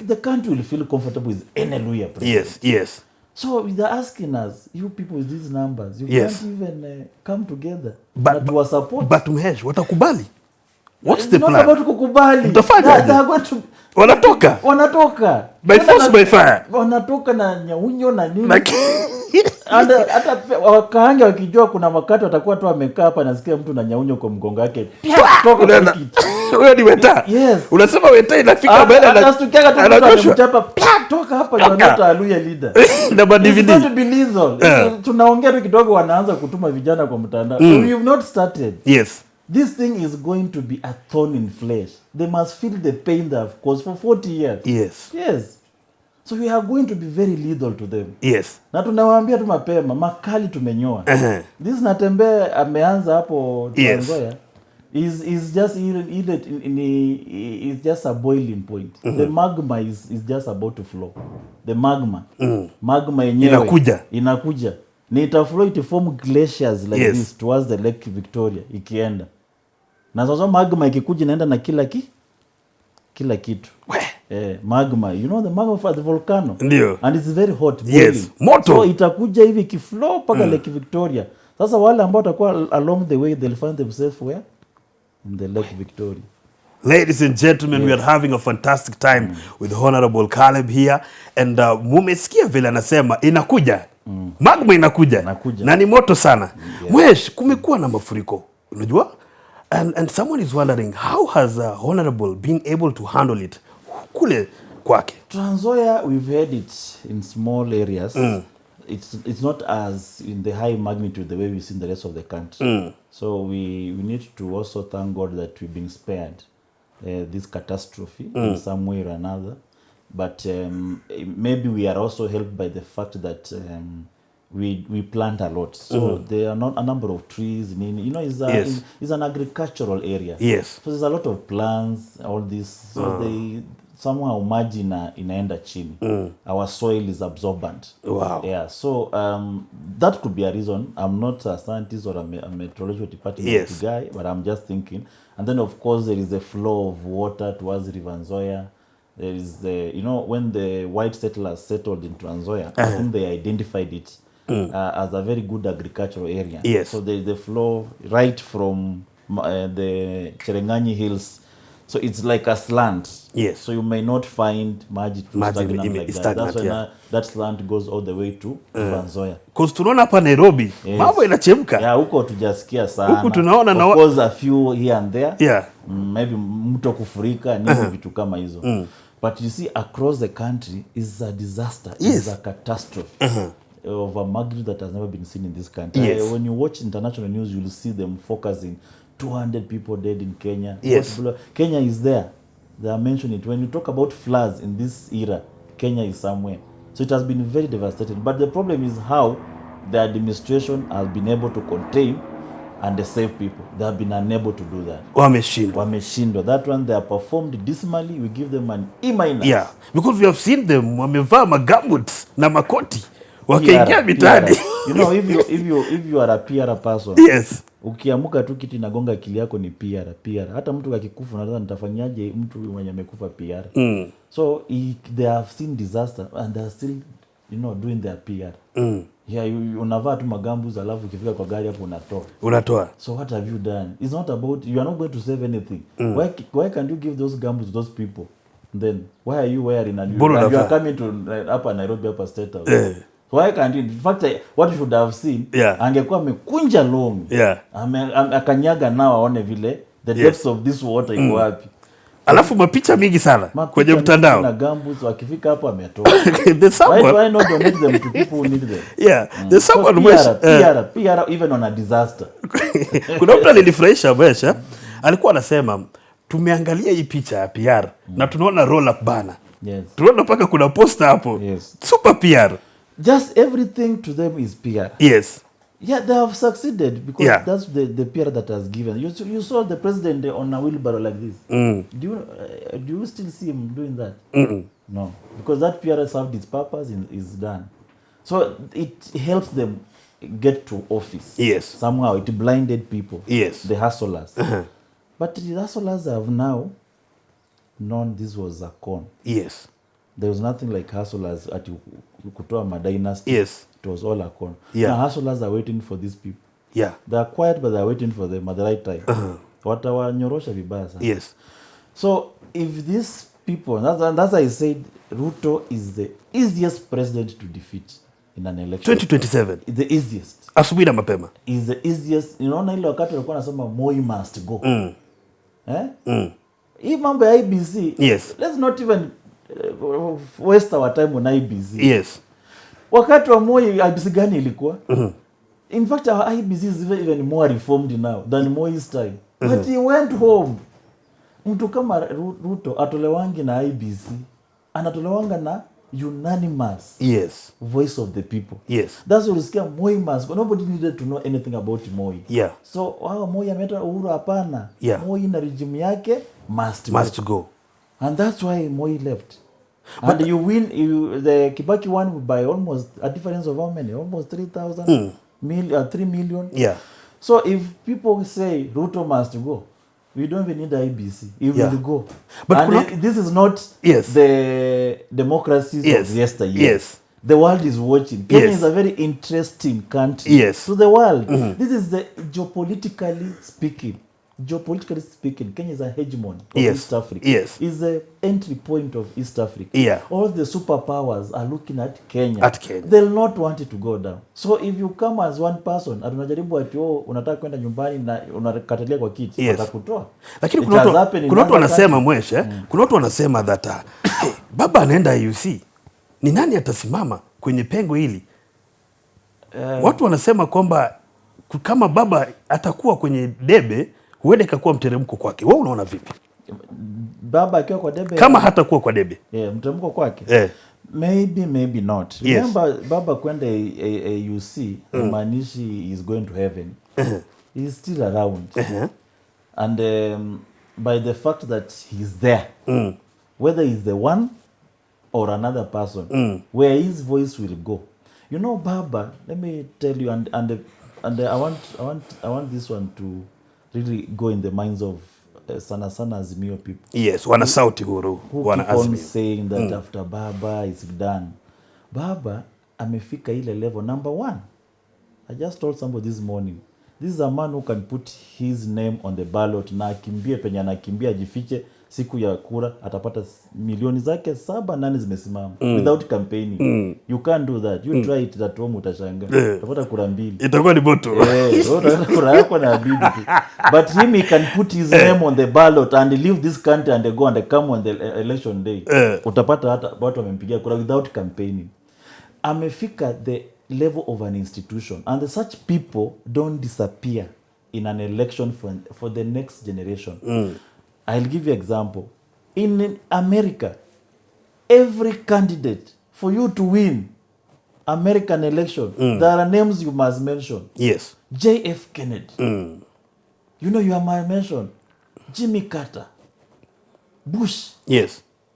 The country will feel comfortable with any lawyer president. So they're asking us, you people with these numbers, you can't even come together. But to support.
But Mhesh, watakubali? What's the plan?
Not about kukubali. They're going to... Wanatoka.
By force, by fire.
Wanatoka na nyaunyo na nini. Hata wakaange wakijua kuna wakati watakuwa tu wamekaa hapa nasikia mtu na nyaunyo kwa mgongo wake. Toka kwa kitu.
Wewe ni Weta. Unasema Weta inafika mbele na
anatukiaga tu anamchapa. Toka hapa you are not a lawyer leader.
Na DVD.
It's going to be lethal. Tunaongea tu kidogo wanaanza kutuma vijana kwa mtandao. You've not started. This thing is going to be a thorn in flesh. They must feel the pain they have caused for 40 years. So we are going to be very lethal to them. Na tunawaambia tu mapema, makali tumenyoa. This Natembe ameanza hapo Tanzania is just is just a boiling point. The magma is just about to flow. The magma yenyewe inakuja. Ni itaflow to form glaciers like this towards the Lake Victoria ikienda. Na sasa magma ikikuja inaenda na kila kitu. Magma, you know the magma for the volcano. And it's very hot, boiling. So itakuja hivi kiflow paka Lake Victoria. Sasa wale ambao watakuwa along the way they'll find themselves where? In the Lake Victoria.
Ladies and gentlemen, we are having a fantastic time with Honorable Caleb here. And mumesikia vile anasema inakuja. Magma inakuja. Na ni moto sana. Mwesh, kumekuwa na mafuriko. Unajua? And someone is wondering, how has Honorable been able to handle it kule kwake?
Trans Nzoia, we've had it in small areas. It's not as in the high magnitude the way we see in the rest of the country. So we need to also thank God that we've been spared this catastrophe in some way or another. But maybe we are also helped by the fact that we plant a lot. So there are not a number of trees. It's an agricultural area. So there's a lot of plants, all this. So they somehow maji inaenda chini. Our soil is absorbent. So that could be a reason. I'm not a scientist or a meteorological department guy, but I'm just thinking. And then of course there is a flow of water towards River Nzoia. There is when the white settlers settled in Trans Nzoia, I think they identified it as a very good agricultural area. So there is the flow right from the Cherengani Hills. So it's like a slant. So you may not find maji stagnant like that. That's when that slant goes all the way to Trans Nzoia.
Because tunaona hapa Nairobi, mambo inachemka.
Huko tujasikia sana.
Huko tunaona
of course a few here and there. Maybe mto kufurika, nini vitu kama hizo. But you see, across the country is a disaster, is a catastrophe of a magnitude that has never been seen in this country. When you watch international news, you'll see them focusing 200 people dead in Kenya. Kenya is there. They are mentioning it. When you talk about floods in this era, Kenya is somewhere. So it has been very devastating. But the problem is how the administration has been able to contain and save people. They have been unable to do that. Wameshindwa. That one they have performed dismally. We give them an E-.
Because we have seen them wamevaa magambuts na makoti wakaingia mitani.
If you are a PR person, Ukiamuka tu kitu inagonga akili yako ni PR. Hata mtu akikufa unadhani nitafanyaje mtu mwenye amekufa PR. So they have seen disaster and they are still doing their PR. Yeah, unavaa tu magambus alafu ukifika kwa gari hapo unatoa. So what have you done? It's not about, you are not going to save anything. Why can't you give those gambus to those people? Then why are you wearing and you are coming to hapa Nairobi hapa State House? Why can't you? In fact, what you should have seen, angekuwa amekunja long. Akanyaga nao aone vile the depths of this water iko wapi.
Alafu mapicha mingi sana kwenye mtandao.
Na gambus wakifika hapo ametoa. Why not donate them to people who need them?
There's someone
PR even on a disaster.
Kuna mtu alinifurahisha Mwesha, alikuwa anasema tumeangalia hii picha ya PR na tunaona roll up banner. Tunaona paka kuna poster hapo. Super PR.
Just everything to them is PR. Yeah, they have succeeded because that's the PR that has given. You saw the president on a wheelbarrow like this. Do you still see him doing that? No, because that PR served its purpose and is done. So it helps them get to office. Somehow it blinded people. The hustlers. But the hustlers have now known this was a con. There was nothing like hustlers at kutoa ma dynasty. It was all a con. Now hustlers are waiting for these people. They are quiet but they are waiting for them at the right time. Watawanyorosha vibaya sana. So if these people, that's why I said Ruto is the easiest president to defeat in an election.
2027.
The easiest.
Asubuhi na mapema.
Is the easiest. Unaona ile wakati walikuwa nasema Moi must go. Hii mambo ya IBC. Let's not even waste our time on IBC. Wakati wa Moi IBC gani ilikuwa? In fact our IBC is even more reformed now than Moi's time. But he went home. Mtu kama Ruto atolewangi na IBC, anatolewanga na unanimous voice of the people. That's what you see. Moi must go. Nobody needed to know anything about Moi. So Moi ameleta uhuru hapana. Moi na regime yake must
go.
And that's why Moi left. But and you win, the Kibaki won by almost a difference of how many? Almost 3,000 3 million. So if people say Ruto must go, we don't even need the IBC. He will go. But this is not the democracies of yesteryear. The world is watching. Kenya is a very interesting country to the world. This is the geopolitically speaking, Kenya is a hegemon of East Africa. Is the entry point of East Africa. All the superpowers are looking at Kenya. They'll not want it to go down. So if you come as one person, unajaribu ati unataka kwenda nyumbani na unakatalia kwa kiti, watakutoa.
Lakini kuna watu wanasema Mweshe, kuna watu wanasema that baba anaenda IUC. Ni nani atasimama kwenye pengo hili? Watu wanasema kwamba kama baba atakuwa kwenye debe huende kakuwa mteremko kwake. Wewe unaona vipi?
Baba akiwa kwa debe
kama hata kuwa kwa debe.
Mteremko kwake. Maybe not. Remember baba kwenda UC maanishi is going to heaven. He is still around. And by the fact that he is there, whether he's the one or another person, where his voice will go. You know, Baba, let me tell you, and I want this one to really go in the minds of sana Azimio people.
Wana sauti huru.
Who keep on saying that after Baba is done. Baba amefika ile level. Number one, I just told somebody this morning, this is a man who can put his name on the ballot na akimbie penye anakimbia ajifiche siku ya kura atapata milioni zake 7-8 zimesimama without campaigning. You can't do that. You try it at home utashanga. Utapata kura 2.
Itakuwa ni boto.
Utapata kura yako na bibi tu. But him, he can put his name on the ballot and leave this country and go and come on the election day. Utapata hata watu wamempigia kura without campaigning. Amefika the level of an institution, and such people don't disappear in an election for the next generation. I'll give you an example. In America, every candidate, for you to win American election, there are names you must mention. J.F. Kennedy. You know, you must mention Jimmy Carter, Bush.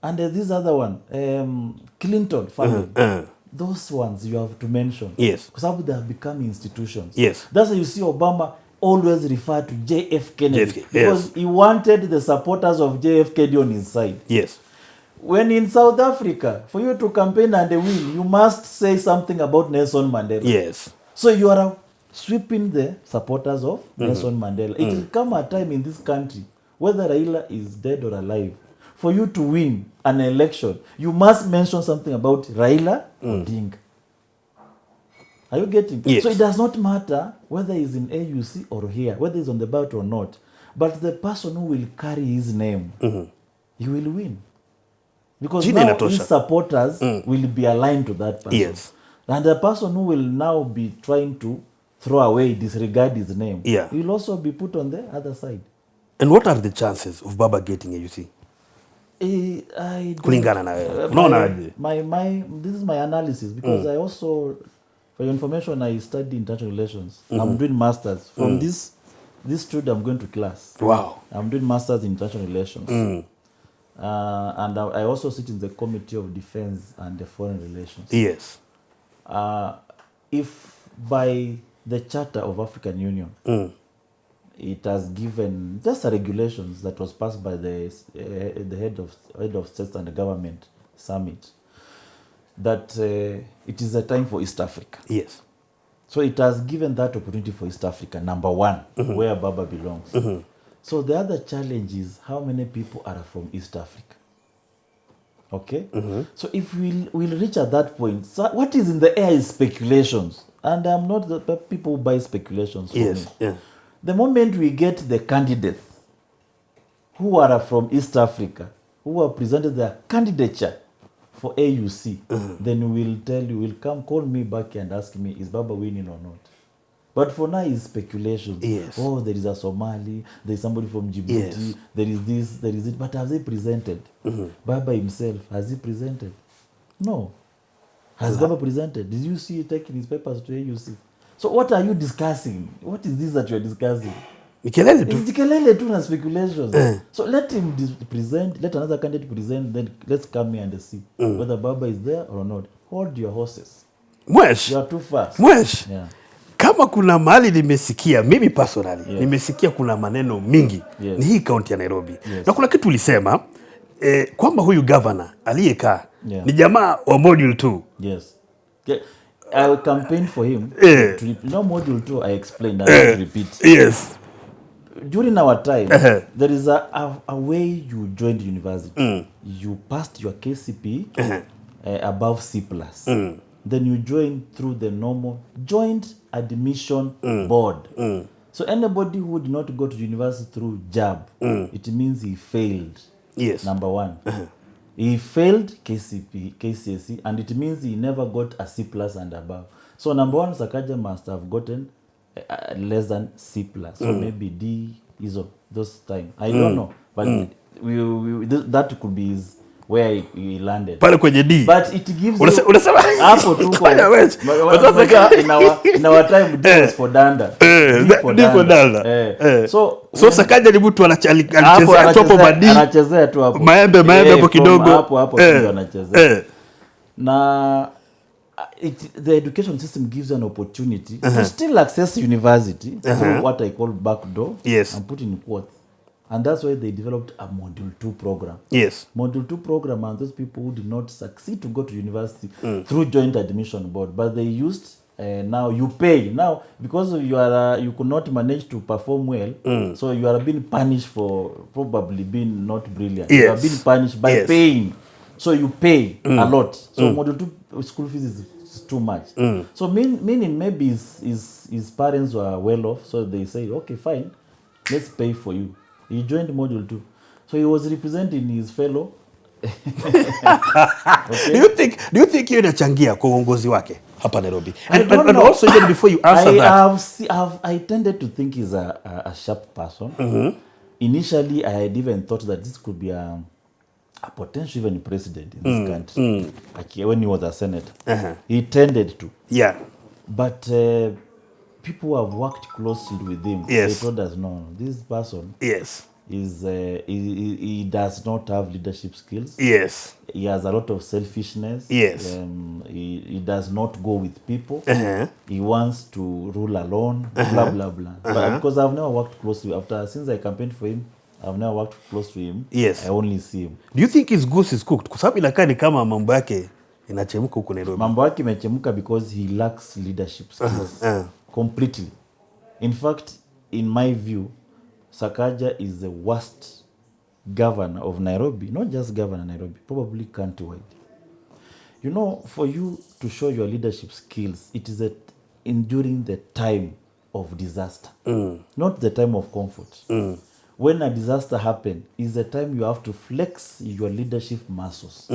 And this other one, Clinton family. Those ones you have to mention. Because they have become institutions. That's why you see Obama, always refer to JF Kennedy
JFK,
because
yes.
he wanted the supporters of JF Kennedy on his side.
Yes.
When in South Africa, for you to campaign and win, you must say something about Nelson Mandela.
Yes.
So you are sweeping the supporters of Nelson Mandela. It will come a time in this country, whether Raila is dead or alive, for you to win an election, you must mention something about Raila Odinga. Are you getting?
Yes.
So it does not matter whether he's in AUC or here, whether he's on the ballot or not, but the person who will carry his name, he will win. Because now his supporters will be aligned to that person.
Yes.
And the person who will now be trying to throw away, disregard his name,
yeah,
he will also be put on the other side.
And what are the chances of Baba getting AUC? Kulingana na
this is my analysis because I also, for your information, I study international relations. I'm doing masters from this student. I'm going to class.
Wow.
I'm doing masters in international relations, and I also sit in the Committee of Defense and the Foreign Relations.
Yes.
If by the Charter of African Union, it has given just a regulations that was passed by the head of state and the government summit, that it is a time for East Africa.
Yes.
So it has given that opportunity for East Africa, number one, where Baba belongs. So the other challenge is how many people are from East Africa. Okay? So if we'll reach at that point, so what is in the air is speculations. And I'm not the people who buy speculations from me.
Yeah.
The moment we get the candidates who are from East Africa, who have presented their candidature for AUC, then we'll tell you, we'll come, call me back and ask me, is Baba winning or not? But for now, it's speculation.
Yes.
Oh, there is a Somali, there is somebody from Djibouti,
yes,
there is this, there is it. But have they presented? Baba himself, has he presented? No. Has Baba presented? Did you see he taking his papers to AUC? So what are you discussing? What is this that you are discussing? It's Kelele too and speculations. So let him present, let another candidate present, then let's come here and see whether Baba is there or not. Hold your horses.
Mwesh.
You are too fast.
Mwesh.
Yeah.
Kama kuna mahali nimesikia, mimi personally, nimesikia kuna maneno mingi, ni hii kaunti ya Nairobi. Na kuna kitu ulisema, kwamba huyu governor aliyekaa ni jamaa wa module 2.
Yes. Okay. I campaigned for him. Module 2, I explained, and I repeat.
Yes.
During our time, there is a way you joined university. You passed your KCP above C+. Then you join through the normal joint admission board. So anybody who did not go to university through JAB, it means he failed.
Yes.
Number one. He failed KCSE, and it means he never got a C+ and above. So number one, Sakaja must have gotten less than C+. So maybe D is those time. I don't know, but that could be his, where he landed.
Pale kwenye D.
But it gives
unasema
hapo tu in our time D was for danda.
D for danda. So Sakaja ni mtu anachezea top of D.
Anachezea tu hapo.
Maembe hapo kidogo.
Hapo ndio anachezea. Na the education system gives you an opportunity to still access university through what I call backdoor.
Yes.
And put in quotes. And that's why they developed a Module 2 program.
Yes.
Module 2 program are those people who did not succeed to go to university through joint admission board, but they used now you pay. Now, because you could not manage to perform well, so you are being punished for probably being not brilliant.
Yes.
You are being punished by paying. So you pay a lot. So Module 2 school fees is too much. So meaning maybe his parents were well off, so they say, okay, fine, let's pay for you. He joined Module 2. So he was representing his fellow. Okay.
Do you think you're inachangia kwa uongozi wake hapa Nairobi? And also, even before you answer
I tended to think he's a sharp person. Initially, I had even thought that this could be a potential even president in this country. Like when he was a senator. He tended to.
Yeah.
But people who have worked closely with him, they told us, no, this person, he does not have leadership skills.
Yes.
He has a lot of selfishness.
Yes.
He does not go with people. He wants to rule alone. Blah blah blah. But because I've never worked closely since I campaigned for him, I've never worked close to him.
Yes.
I only see him.
Do you think his goose is cooked? Kwa sababu inakaa ni kama mambo yake inachemka huko Nairobi.
Mambo yake imechemka because he lacks leadership skills completely. In fact, in my view, Sakaja is the worst governor of Nairobi, not just governor Nairobi, probably countrywide. You know, for you to show your leadership skills, it is during the time of disaster, not the time of comfort. When a disaster happens, is the time you have to flex your leadership muscles.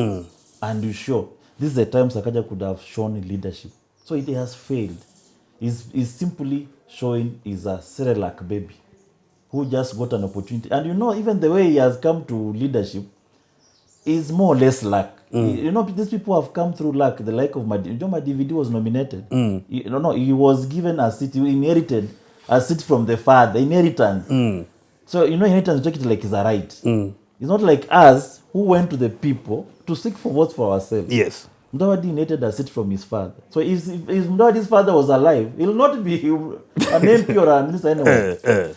And you show. This is the time Sakaja could have shown leadership. So it has failed. He's simply showing he's a Cerelac baby who just got an opportunity. And you know, even the way he has come to leadership is more or less luck. You know, these people have come through luck, the like of Mudavadi. You know, Mudavadi was nominated. He was given a seat. He inherited a seat from the father, inheritance. So, you know, inheritance, take it like it's a right. It's not like us who went to the people to seek for votes for ourselves.
Yes.
Mudavadi inherited a seat from his father. So if Mudavadi's father was alive, he'll not be an MP or a minister anyway.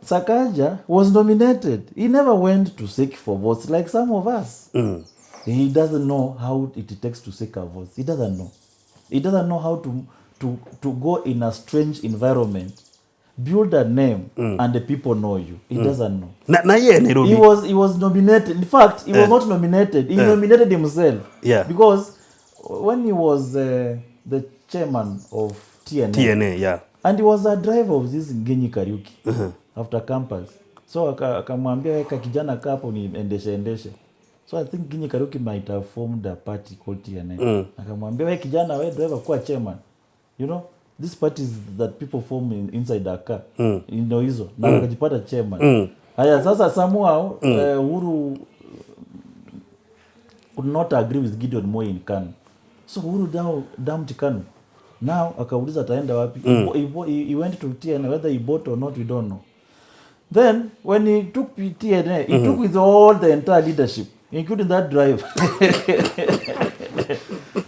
Sakaja was nominated. He never went to seek for votes like some of us. He doesn't know how it takes to seek our votes. He doesn't know. He doesn't know how to go in a strange environment, build a name, and the people know you. He doesn't know. He was nominated. In fact, he was not nominated. He nominated himself.
Yeah.
Because when he was the chairman of TNA,
yeah.
And he was a driver of this Ngenyi Kariuki after campus. So akamwambia weka kijana kapo ni endeshe. So I think Ngenyi Kariuki might have formed a party called TNA. Akamwambia weka kijana we driver kuwa chairman. You know, these parties that people form inside a car. You know hizo. Na akajipata chairman. Haya sasa somehow Uhuru could not agree with Gideon Moi in Kanu. So Uhuru dumped Kanu. Now akauliza ataenda wapi? He went to TNA, whether he bought or not we don't know. Then when he took TNA, he took with all the entire leadership, including that driver.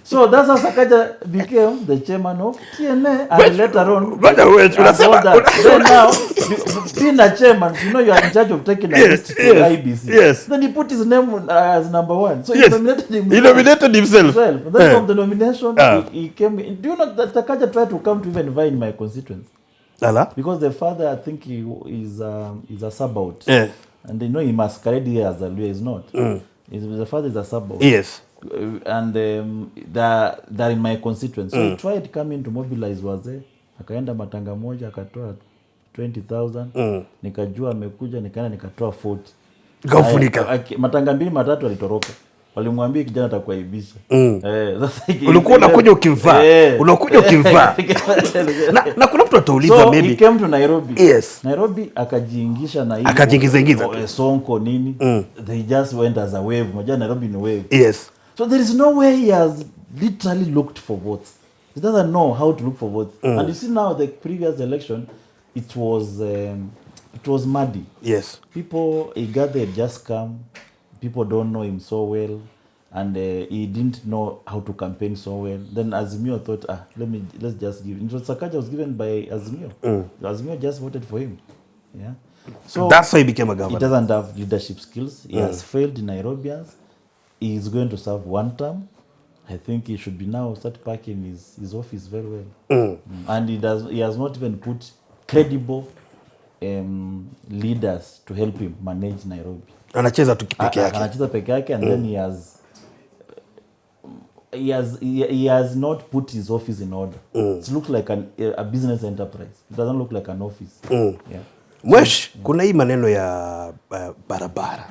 So that's how Sakaja became the chairman of TNA, and later on, then now, being a chairman, you know you are in charge of taking a list to IBC.
Yes.
Then he put his name as number one. So
yes.
He nominated
himself.
Then from the nomination, he came in. Do you know that Sakaja tried to come to even vie in my constituency? Because the father, I think he is a sub-out. And they know he masquerade here as a lawyer. He's not. The father is a sub-out.
Yes.
And they're in my constituency. So he tried coming to mobilize wazee. Akaenda matanga moja, akatoa 20,000. Nikajua amekuja, nikaenda nikatoa 40.
Gafunika.
Matanga mbili matatu alitoroka. Walimwambia kijana atakuaibisha.
Ulikuwa unakuja ukimvaa. Unakuja ukimvaa. Na kuna mtu atauliza maybe.
So he came to Nairobi.
Yes.
Nairobi akajiingisha na hiyo.
Akajiingiza.
Sonko nini. They just went as a wave. Moja Nairobi ni wave.
Yes.
So there is no way he has literally looked for votes. He doesn't know how to look for votes. And you see now the previous election, it was muddy.
Yes.
People, he gathered just come. People don't know him so well, and he didn't know how to campaign so well. Then Azimio thought, let's just give. It was Sakaja was given by Azimio. Azimio just voted for him. Yeah. So
that's why he became a governor.
He doesn't have leadership skills. He has failed in Nairobians. He is going to serve one term. I think he should be now start packing his office very well. And he has not even put credible leaders to help him manage Nairobi.
Anacheza tu peke yake.
Anacheza peke yake, and then he has not put his office in order. It looks like a business enterprise. It doesn't look like an office. Yeah.
Mwesh, kuna hii maneno ya barabara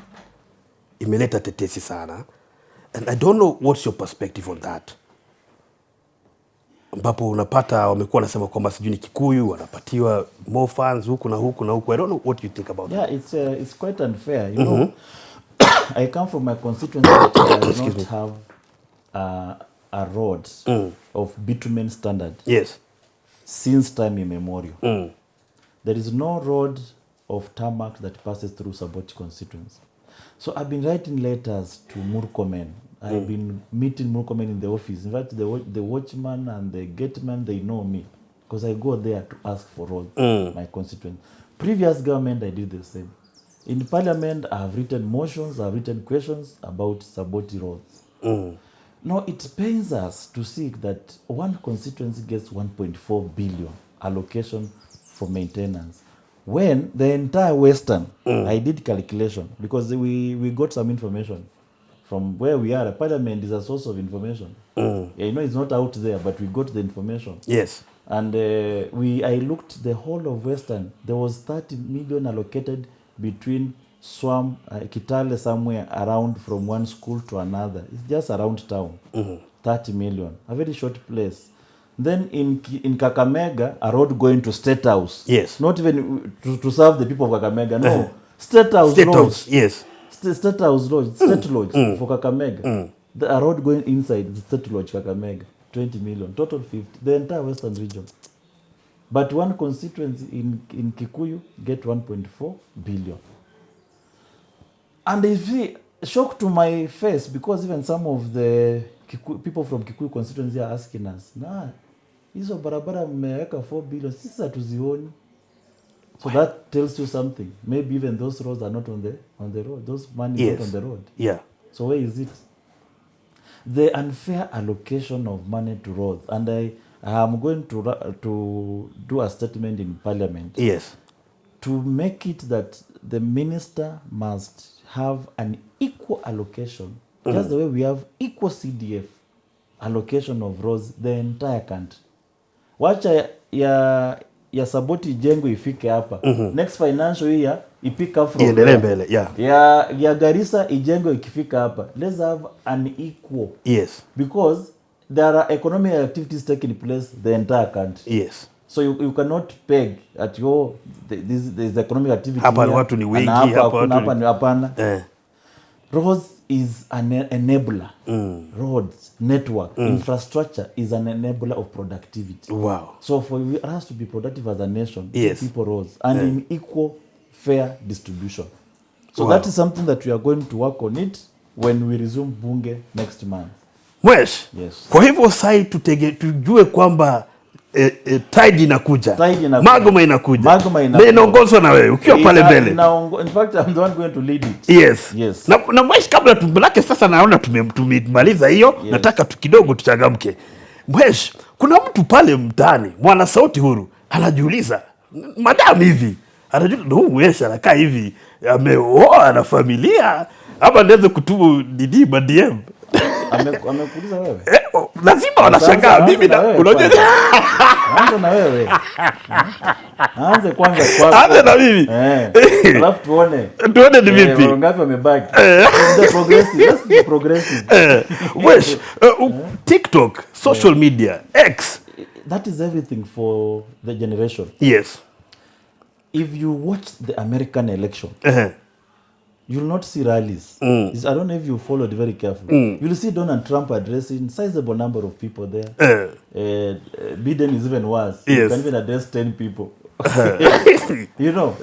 imeleta tetesi sana, and I don't know what's your perspective on that. Ambapo unapata wamekuwa nasema kwamba sijui ni Kikuyu wanapatiwa more funds huku na huku na huku. I don't know what you think about that.
Yeah, it's quite unfair. You know, I come from a constituency that does not have a road of bitumen standard.
Yes.
Since time immemorial. There is no road of tarmac that passes through Saboti constituency. So I've been writing letters to Murkomen. I've been meeting Murkomen in the office. In fact, the watchman and the gateman, they know me because I go there to ask for roads, my constituency. Previous government, I did the same. In parliament, I have written motions, I have written questions about Saboti roads. Now, it pains us to see that one constituency gets 1.4 billion allocation for maintenance. When the entire Western, I did calculation because we got some information from where we are. Parliament is a source of information. It's not out there, but we got the information.
Yes.
And I looked the whole of Western. There was 30 million allocated between Swam, Kitale, somewhere around from one school to another. It's just around town. 30 million, a very short place. Then in Kakamega, a road going to State House.
Yes.
Not even to serve the people of Kakamega. No, State House
State
Lodge.
House, yes.
State House Lodge, State Lodge for Kakamega. A road going inside the State Lodge, Kakamega, 20 million, total 50. The entire Western region. But one constituency in Kikuyu get 1.4 billion. And if he shock to my face because even some of the people from Kikuyu constituency are asking us, hizo barabara mmeweka 4 billion, sisi hatuzioni. So that tells you something. Maybe even those roads are not on the road. Those money is not on the road.
Yeah.
So where is it? The unfair allocation of money to roads. And I am going to do a statement in Parliament.
Yes.
To make it that the minister must have an equal allocation, just the way we have equal CDF allocation of roads the entire country. Wacha ya Saboti jengo ifike hapa. Next financial year ipick up from
mbele, yeah.
Ya Garissa ijengo ikifika hapa. Let's have an equal.
Yes.
Because there are economic activities taking place the entire country.
Yes.
So you cannot peg at this economic activity.
Hapa watu ni wengi, hapa
ni hapana. Roads is an enabler. Roads, network, infrastructure is an enabler of productivity.
Wow.
So for us to be productive as a nation,
yes,
people roads and in equal, fair distribution. So that is something that we are going to work on it when we resume bunge next month.
Yes. Kwa hivyo sai tujue kwamba tide inakuja. Magoma inakuja. Na inaongozwa na wewe ukiwa pale mbele.
In fact, I'm the one going to lead it.
Yes. Na mwesh kabla tumbelake sasa naona tumemaliza hiyo, nataka kidogo tuchangamke. Mwesh, kuna mtu pale mtaani, mwana sauti huru, anajiuliza, madam hivi, anajiuliza, mwesh anakaa hivi, ameoa na familia, ama ndiweze kutubu ma DM.
Amekuuliza wewe?
Lazima wanashangaa mimi na unajua.
Anza na wewe. Anza kwanza kwako.
Anza na mimi.
Alafu tuone
ni vipi.
Wangapi wamebaki. Let's be progressive.
Wesh, TikTok, social media, X.
That is everything for the generation.
Yes.
If you watch the American election, you'll not see rallies. I don't know if you followed very carefully. You'll see Donald Trump addressing sizable number of people there. Biden is even worse.
Yes.
You can even address 10 people. You know,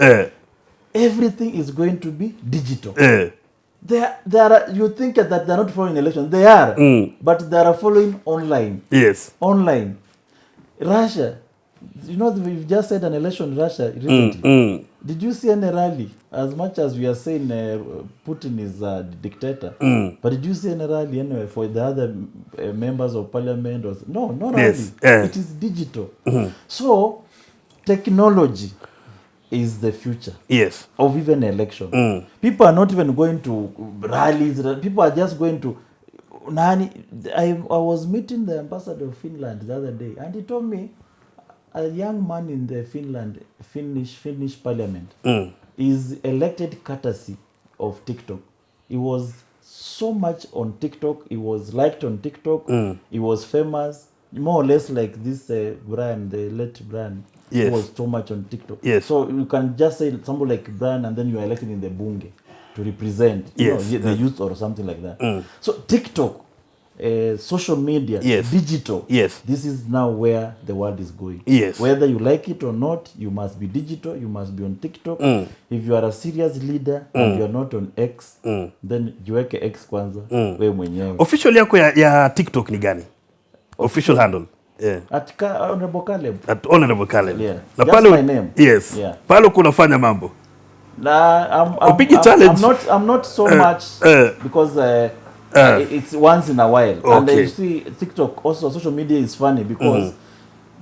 everything is going to be digital. You think that they're not following election. They are, but they are following online.
Yes.
Online. Russia, you know, we've just had an election in Russia recently. Did you see any rally? As much as we are saying Putin is a dictator, but did you see any rally anyway for the other members of parliament? No rally.
Yes.
It is digital. So, technology is the future.
Yes.
Of even election. People are not even going to rallies. People are just going to... I was meeting the ambassador of Finland the other day, and he told me a young man in the Finnish parliament is elected courtesy of TikTok. He was so much on TikTok. He was liked on TikTok. He was famous, more or less like this Brian, the late Brian.
Yes.
He was so much on TikTok.
Yes.
So you can just say somebody like Brian, and then you are elected in the bunge to represent the youth or something like that. So TikTok social media, digital. This is now where the world is going. Whether you like it or not, you must be digital, you must be on TikTok. If you are a serious leader and you are not on X, then jiweke X kwanza, wewe mwenyewe.
Official yako ya TikTok ni gani? Official handle.
At Honorable Caleb.
At Honorable Caleb.
Na pale my name.
Pale kunafanya mambo.
I'm not so much because it's once in a while. And you see TikTok also, social media is funny because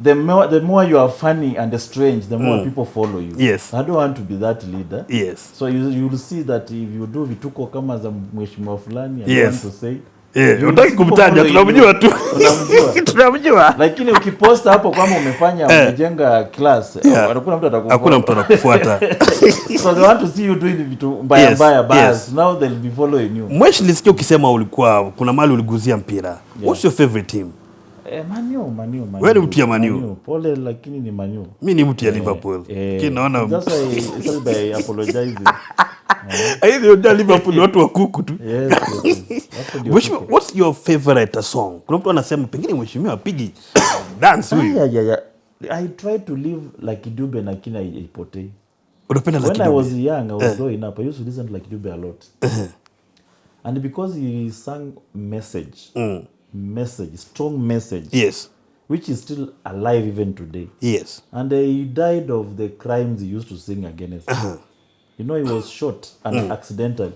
the more you are funny and strange, the more people follow you. I don't want to be that leader. So you will see that if you do vituko kama za mheshimiwa fulani, I want to say
unataka kumtaja, tunamjua tu. Tunamjua.
Lakini ukipost hapo kama umefanya umejenga class, hakuna mtu atakufuata.
Hakuna mtu atakufuata.
So they want to see you doing vitu mbaya bas. Now they'll be following you.
Mweshi nisikia ukisema ulikuwa kuna mahali uliguzia mpira. What's your favorite team?
Manu.
Wewe ni mtu ya Manu.
Pole lakini ni Manu.
Mimi ni mtu ya Liverpool. Kinaona
that's why I apologize.
Hiyo ndio Liverpool watu wa kuku tu. What's your favorite song? Kuna mtu anasema pengine mheshimiwa apigi dance huyu.
I try to live like Dube na kina ipotei.
Unapenda like
Dube? When I was young, I was growing up, I used to listen to like Dube a lot. And because he sang message, strong message. Which is still alive even today. And he died of the crimes he used to sing against. You know, he was shot and accidental.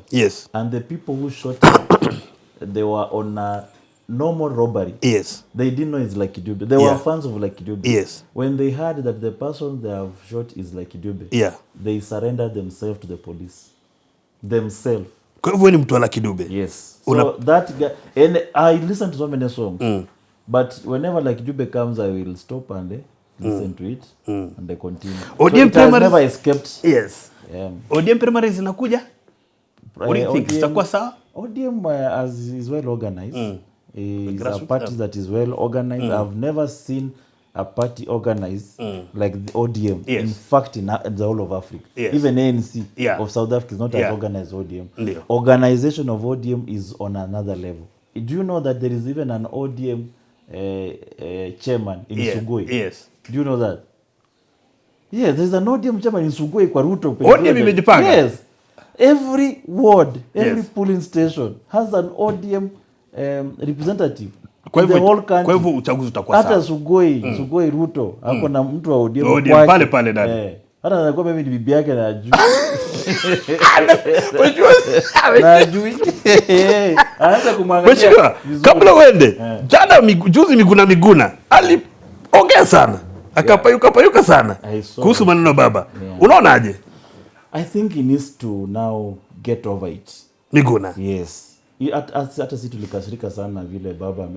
And the people who shot him, they were on a normal robbery. They didn't know it's Lucky Dube. They were fans of Lucky Dube. When they heard that the person they have shot is Lucky Dube, they surrendered themselves to the police. Themselves.
Kwa hivyo ni mtu wa Lucky Dube.
So that guy, and I listen to so many songs. But whenever Lucky Dube comes, I will stop and listen to it and I continue.
ODM
so it has never escaped.
ODM primaries zinakuja? What do you think? Itakuwa sawa?
ODM is well organized. It's a party that is well organized. I've never seen a party organized like the ODM. In fact, in the whole of Africa. Even ANC of South Africa is not as organized as ODM. Organization of ODM is on another level. Do you know that there is even an ODM chairman in Sugoi? Do you know that? Yes, there's an ODM chairman in Sugoi kwa Ruto.
ODM imejipanga?
Yes. Every ward, every polling station has an ODM representative.
Kwa hivyo uchaguzi utakuwa sawa.
Hata Sugoi Ruto, hako na mtu wa ODM
pale ndani.
Hata anakuwa mimi ni bibi yake na ajui. Na ajui. Anaanza kumwangalia.
Kabla uende, jana juzi Miguna aliongea sana. Akapayuka sana. Kuhusu maneno baba. Unaonaje?
I think he needs to now get over it.
Miguna.
Hata sisi tulikasirika sana vile baba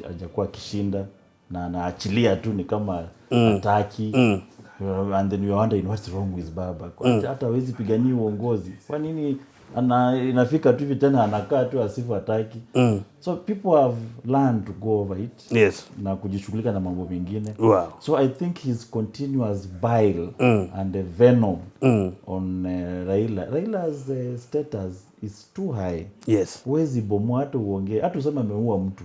hajakuwa kishinda na anaachilia tu ni kama ataki. And then we wonder what's wrong with baba. Hata hawezi pigania uongozi. Kwa nini inafika tu hivi tena anakaa tu asifu ataki? So people have learned to go over it. Na kujishughulika na mambo mengine. So I think his continuous bile and the venom on Raila's status is too high. Huwezi bomoa hata uongee. Hata useme ameua mtu.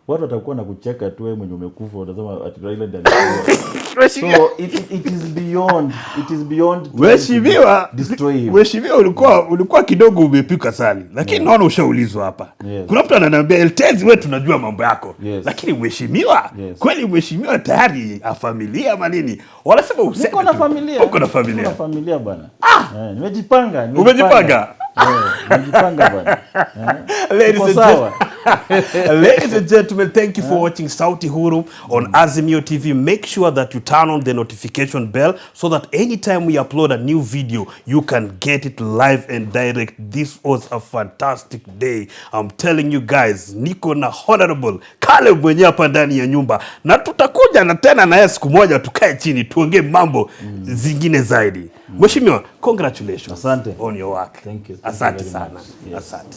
Watu watakuwa na kucheka tu wewe mwenye umekufa utasema ati Raila ndiye alikuwa. So it is beyond
Mheshimiwa ulikuwa kidogo umepika sana. Lakini naona ushaulizwa hapa. Kuna mtu ananiambia Eltezi wewe tunajua mambo yako. Lakini mheshimiwa kweli mheshimiwa tayari familia ama nini? Wanasema useme
uko na familia.
Uko na familia.
Uko na familia bwana. Nimejipanga.
Umejipanga?
Nimejipanga bwana.
Ladies and gentlemen, thank you for watching Sauti Huru on Azimio TV. Make sure that you turn on the notification bell so that anytime we upload a new video, you can get it live and direct. This was a fantastic day. I'm telling you guys, niko na Honorable Caleb mwenye hapa ndani ya nyumba. Na tutakuja na tena na yeye siku moja tukae chini tuongee mambo zingine zaidi. Mheshimiwa, congratulations.
Asante.
On your work.
Thank you.
Asante sana. Asante.